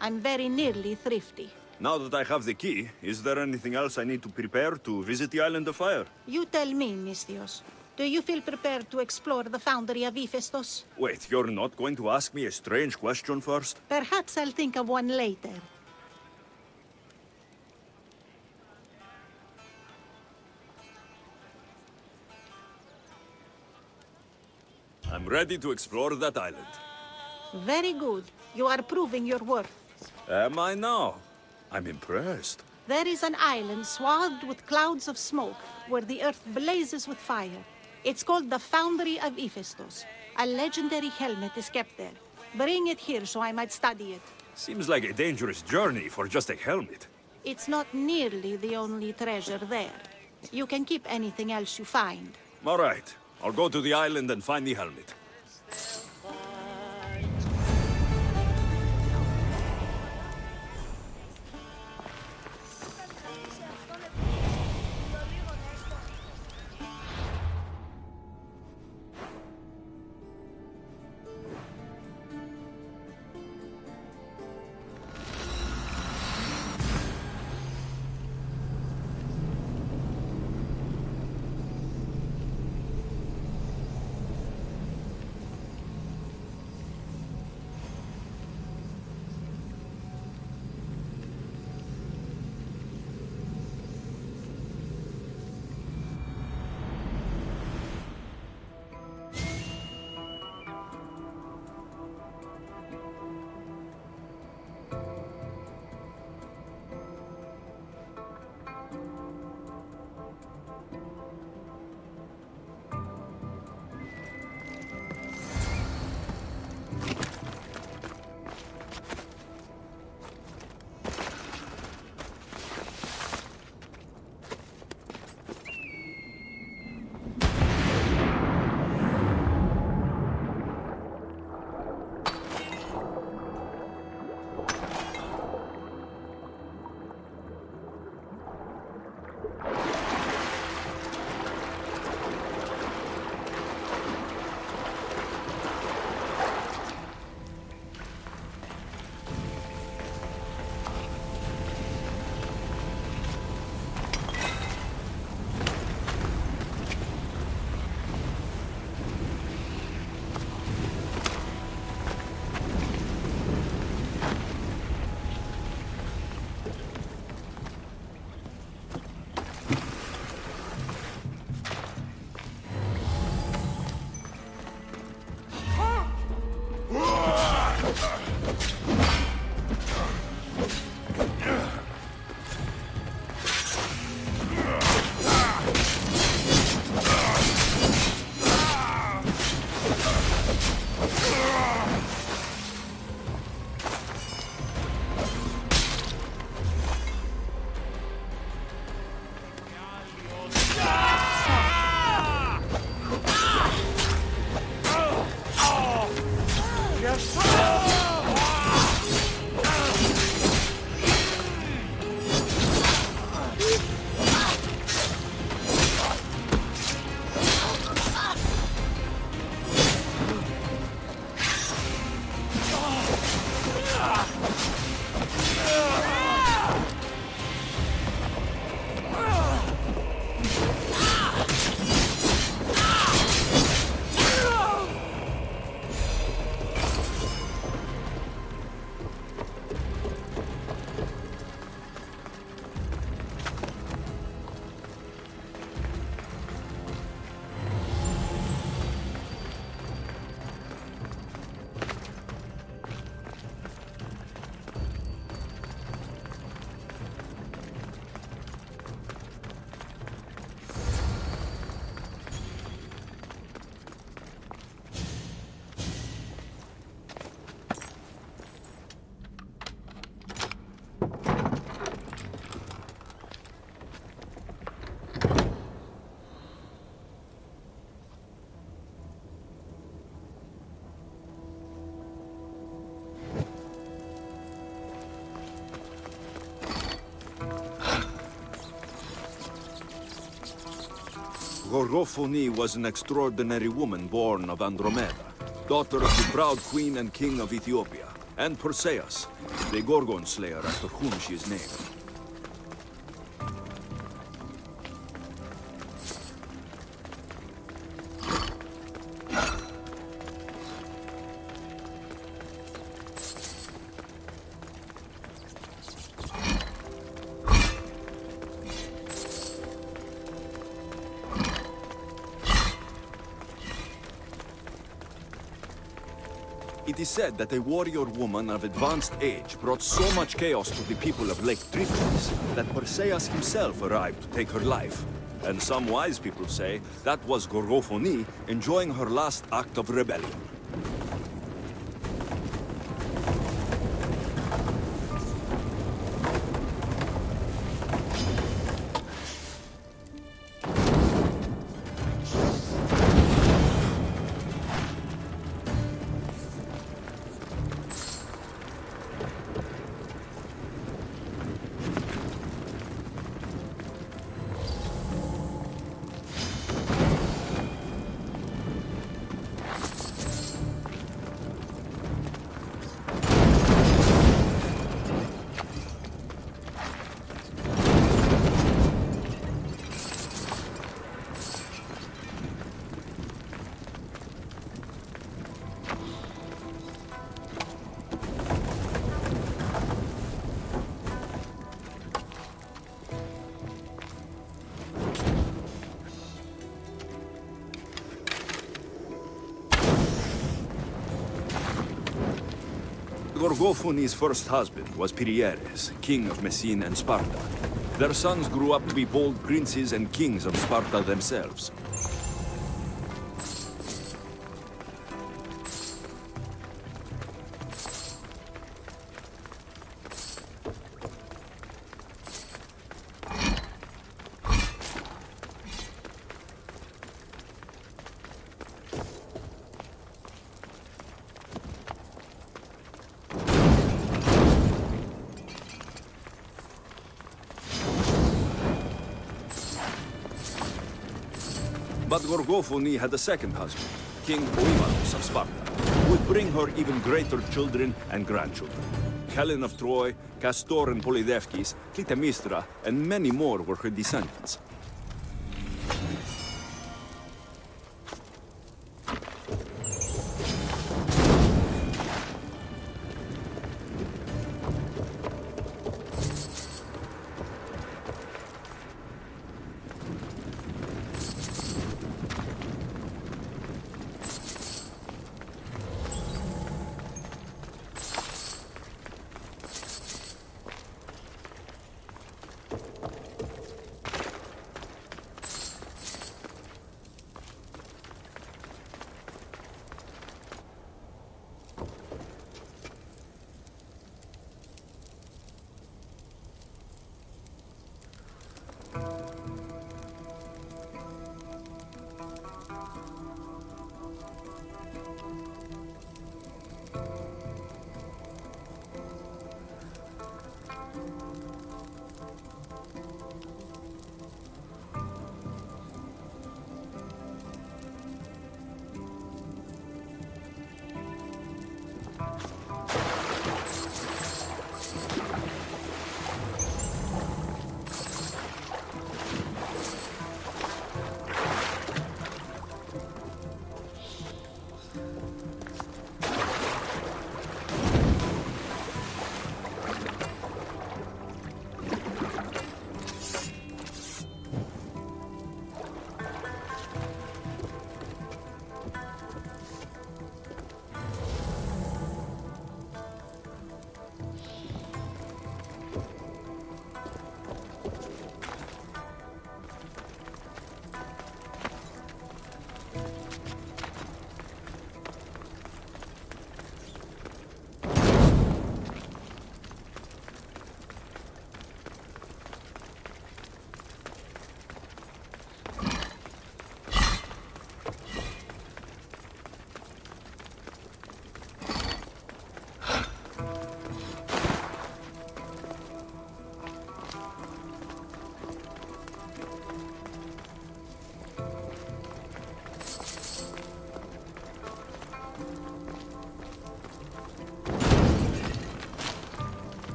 I'm very nearly thrifty. Now that I have the key, is there anything else I need to prepare to visit the Island of Fire? You tell me, Misthios. Do you feel prepared to explore the foundry of Hephaestus? Wait, you're not going to ask me a strange question first? Perhaps I'll think of one later. I'm ready to explore that island. Very good. You are proving your worth. Am I now? I'm impressed. There is an island swathed with clouds of smoke, where the earth blazes with fire. It's called the Foundry of Hephaestus. A legendary helmet is kept there. Bring it here so I might study it. Seems like a dangerous journey for just a helmet. It's not nearly the only treasure there. You can keep anything else you find. All right. I'll go to the island and find the helmet. Gorgophone was an extraordinary woman born of Andromeda, daughter of the proud queen and king of Ethiopia, and Perseus, the Gorgon slayer after whom she is named. It is said that a warrior woman of advanced age brought so much chaos to the people of Lake Tripolis that Perseus himself arrived to take her life. And some wise people say that was Gorgophone enjoying her last act of rebellion. Gorgophone's first husband was Pieres, king of Messene and Sparta. Their sons grew up to be bold princes and kings of Sparta themselves. But Gorgophone had a second husband, King Oivanos of Sparta, who would bring her even greater children and grandchildren. Helen of Troy, Castor and Polydevkis, Clytemnestra, and many more were her descendants.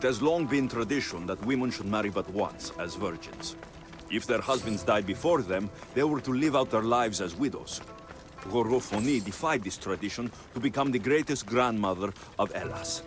has long been tradition that women should marry but once, as virgins. If their husbands died before them, they were to live out their lives as widows. Gorofoni defied this tradition to become the greatest grandmother of Hellas.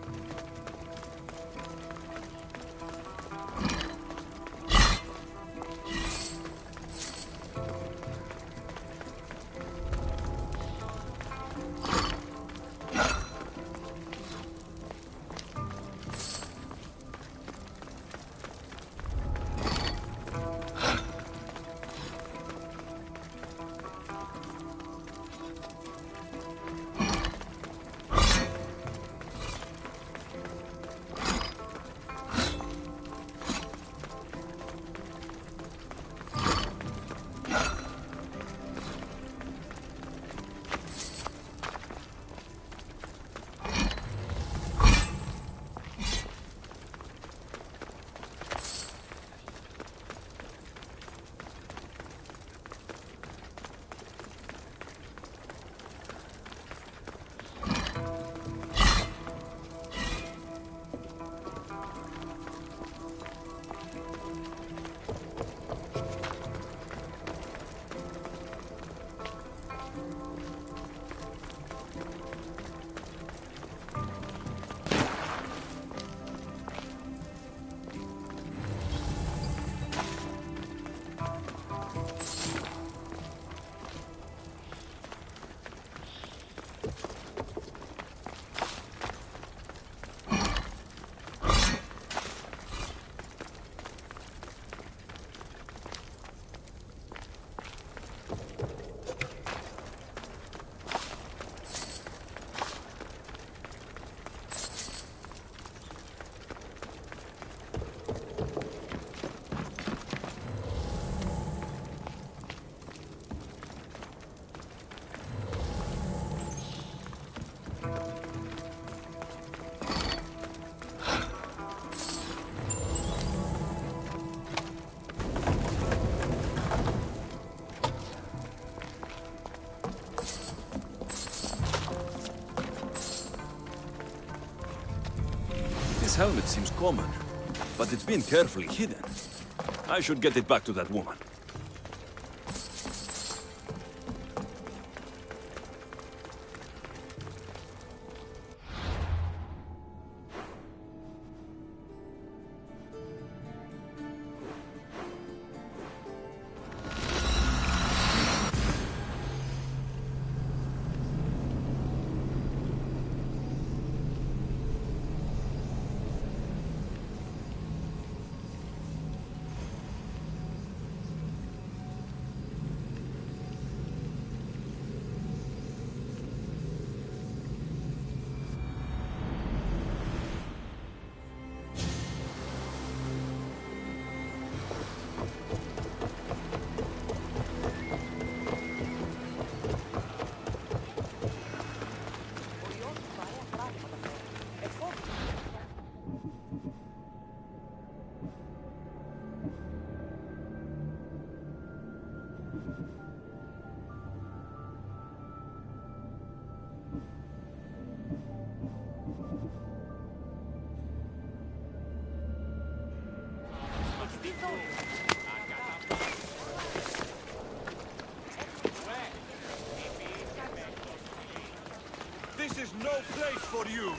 This helmet seems common, but it's been carefully hidden. I should get it back to that woman. This is no place for you!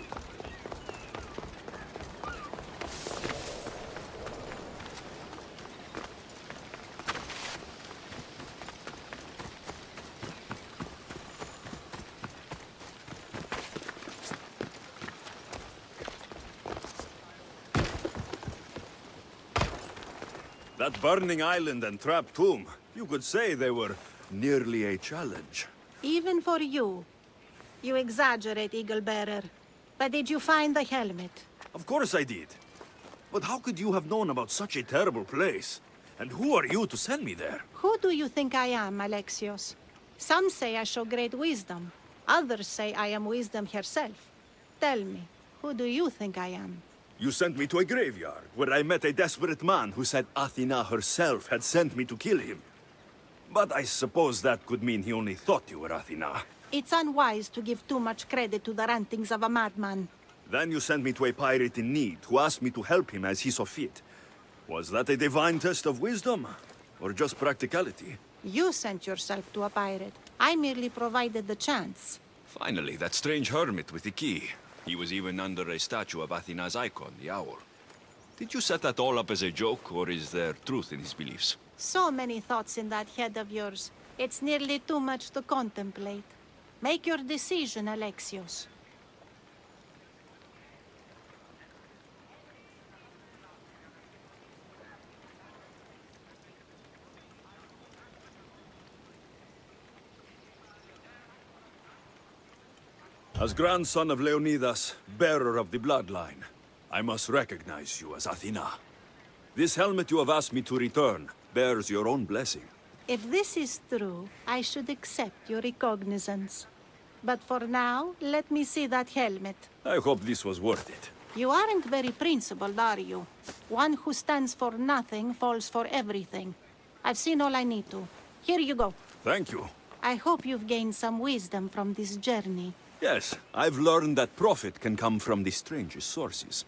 That burning island and trapped tomb, you could say they were nearly a challenge. Even for you. You exaggerate, Eagle Bearer. But did you find the helmet? Of course I did. But how could you have known about such a terrible place? And who are you to send me there? Who do you think I am, Alexios? Some say I show great wisdom. Others say I am wisdom herself. Tell me, who do you think I am? You sent me to a graveyard, where I met a desperate man who said Athena herself had sent me to kill him. But I suppose that could mean he only thought you were Athena. It's unwise to give too much credit to the rantings of a madman. Then you sent me to a pirate in need, who asked me to help him as he saw fit. Was that a divine test of wisdom, or just practicality? You sent yourself to a pirate. I merely provided the chance. Finally, that strange hermit with the key. He was even under a statue of Athena's icon, the owl. Did you set that all up as a joke, or is there truth in his beliefs? So many thoughts in that head of yours. It's nearly too much to contemplate. Make your decision, Alexios. As grandson of Leonidas, bearer of the bloodline, I must recognize you as Athena. This helmet you have asked me to return bears your own blessing. If this is true, I should accept your recognizance. But for now, let me see that helmet. I hope this was worth it. You aren't very principled, are you? One who stands for nothing falls for everything. I've seen all I need to. Here you go. Thank you. I hope you've gained some wisdom from this journey. Yes, I've learned that profit can come from the strangest sources.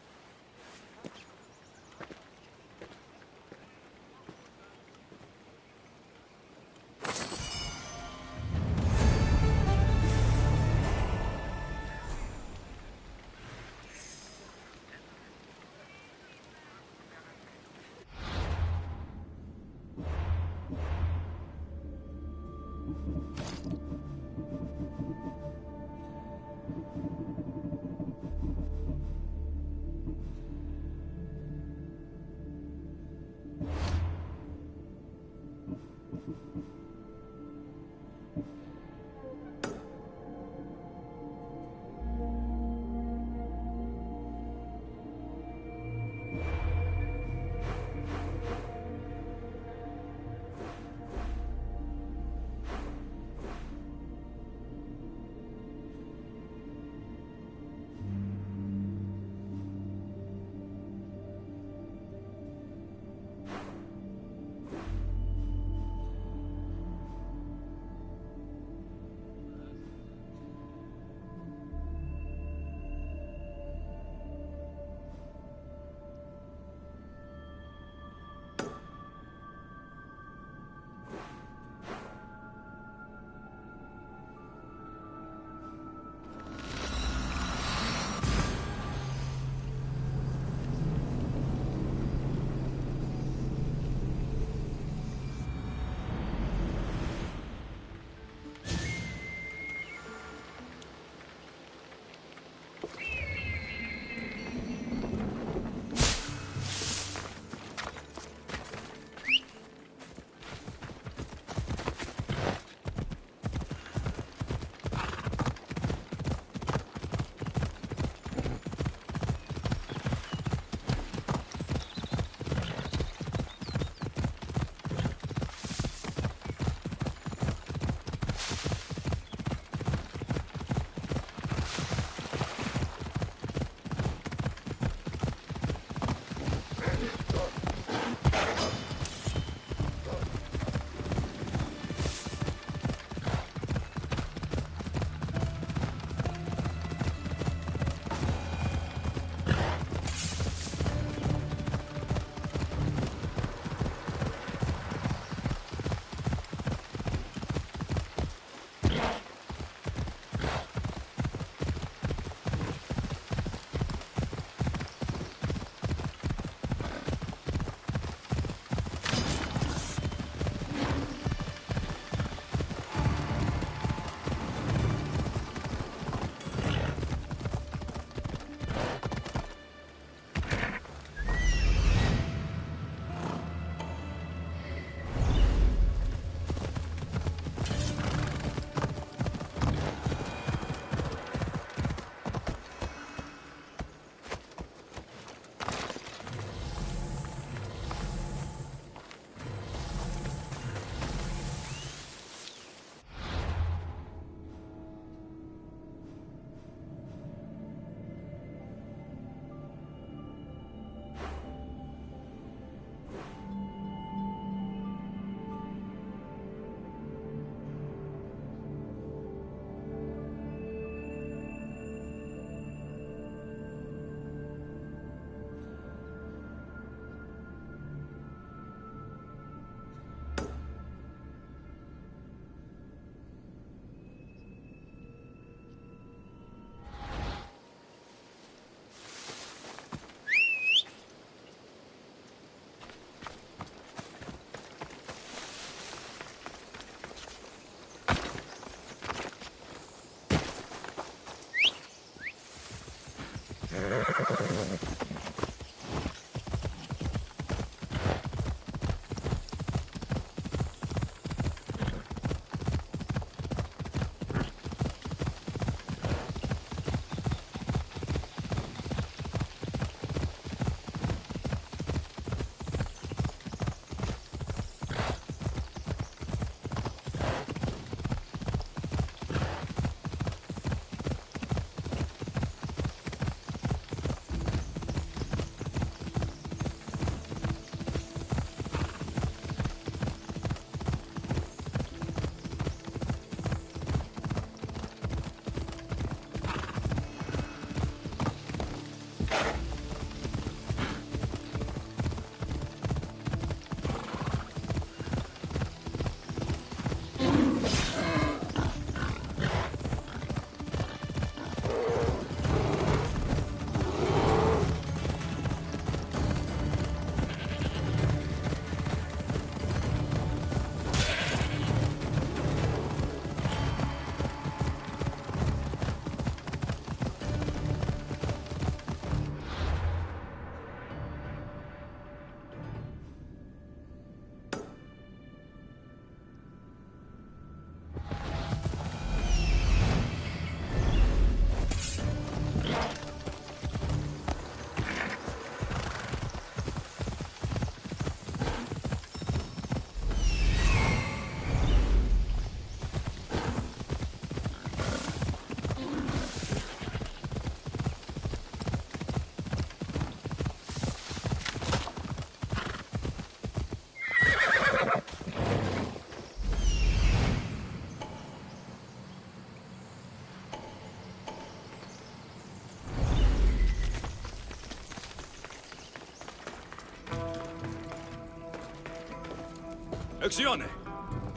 Exione,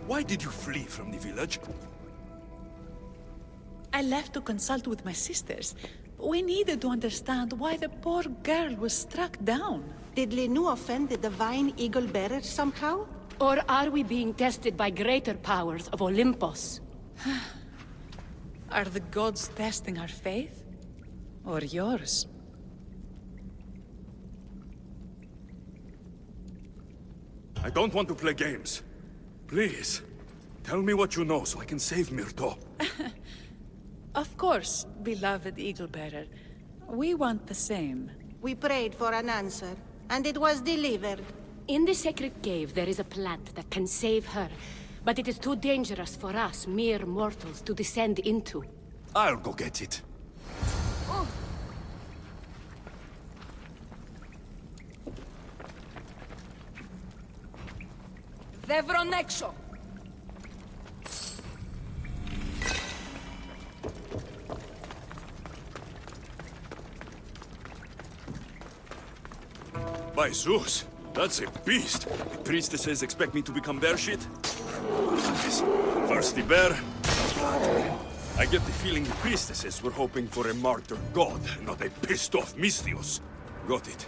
why did you flee from the village? I left to consult with my sisters. We needed to understand why the poor girl was struck down. Did Lenu offend the divine eagle bearer somehow? Or are we being tested by greater powers of Olympus? Are the gods testing our faith? Or yours? I don't want to play games. Please, tell me what you know so I can save Myrto. Of course, beloved Eagle Bearer. We want the same. We prayed for an answer, and it was delivered. In the sacred cave, there is a plant that can save her, but it is too dangerous for us, mere mortals, to descend into. I'll go get it. Δεύρον έξω! By Zeus, that's a beast. The priestesses expect me to become bear shit? First the bear, now blood. I get the feeling the priestesses were hoping for a martyr god, not a pissed-off Mystios. Got it.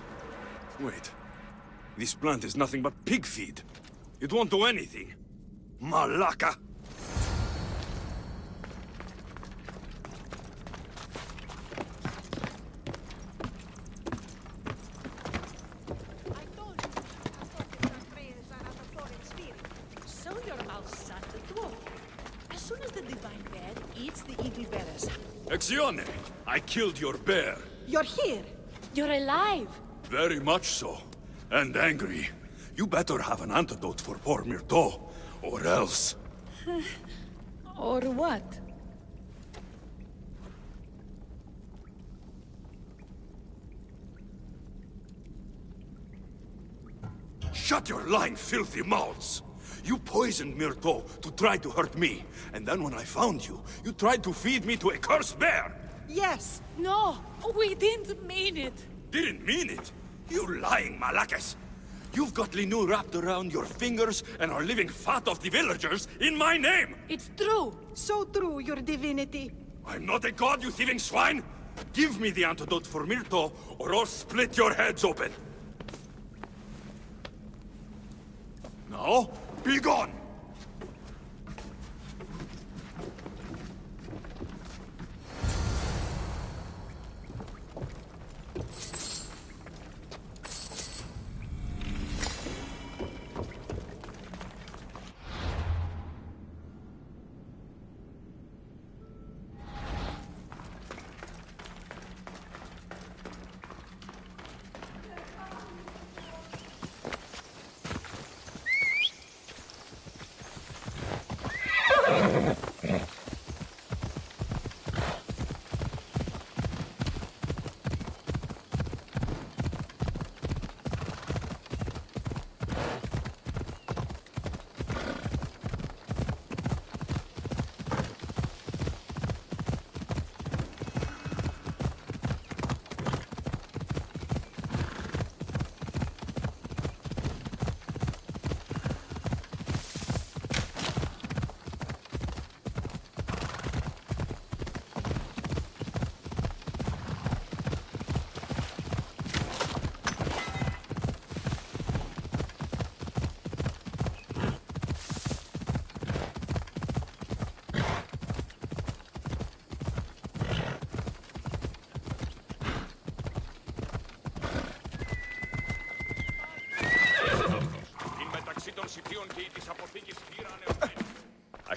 Wait. This plant is nothing but pig feed. It won't do anything. Malaka! So your mouth shut the door. As soon as the divine bear eats the eagle bearers. Exione, I killed your bear. You're here. You're alive. Very much so. And angry. You better have an antidote for poor Myrto, or else. Or what? Shut your lying, filthy mouths! You poisoned Myrto to try to hurt me, and then when I found you, you tried to feed me to a cursed bear! Yes! No! We didn't mean it! Didn't mean it? You lying malakes! You've got Linu wrapped around your fingers and are living fat off the villagers in my name! It's true! So true, your divinity. I'm not a god, you thieving swine! Give me the antidote for Myrto, or I'll split your heads open! Now, be gone!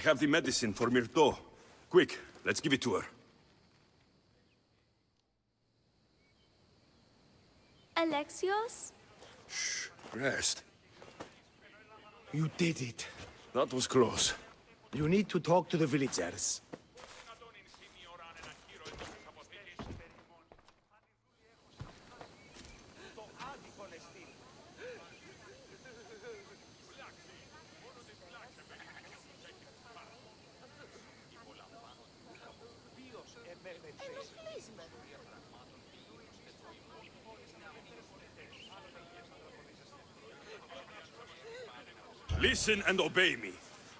I have the medicine for Myrto. Quick, let's give it to her. Alexios? Rest. You did it. That was close. You need to talk to the villagers. Listen and obey me.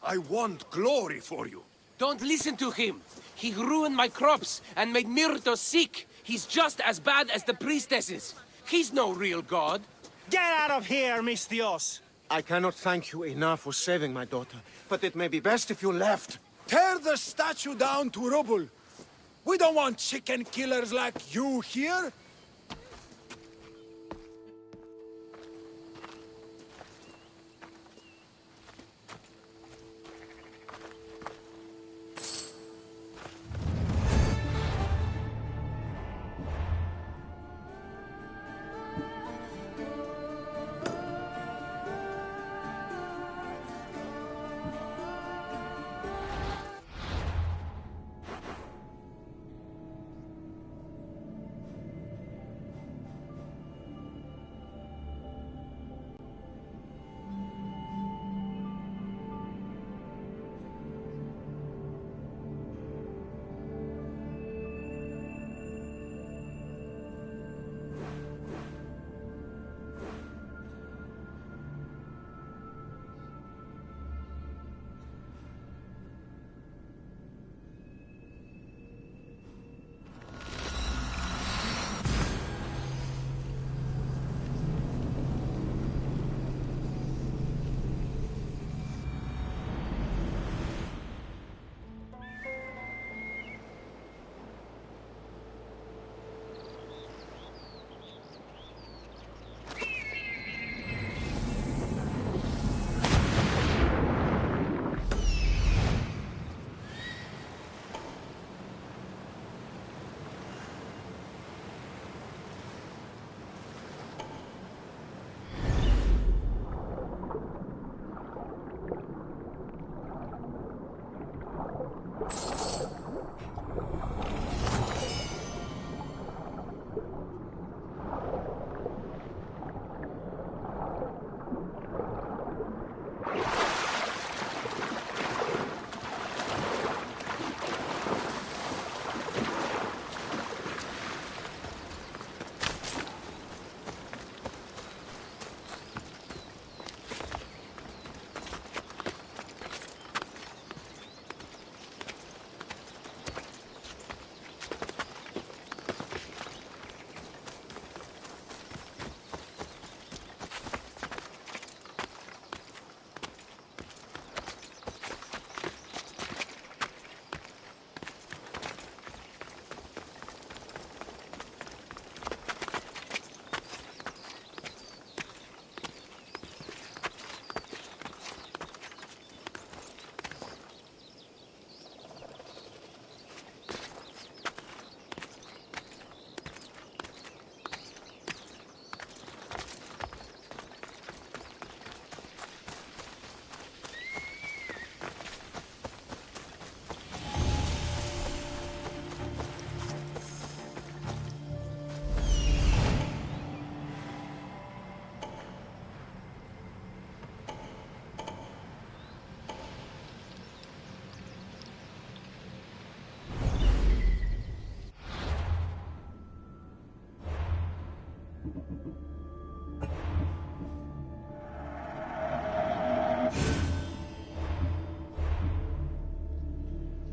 I want glory for you. Don't listen to him. He ruined my crops and made Myrto sick. He's just as bad as the priestesses. He's no real god. Get out of here, Misthios! I cannot thank you enough for saving my daughter, but it may be best if you left. Tear the statue down to rubble. We don't want chicken killers like you here.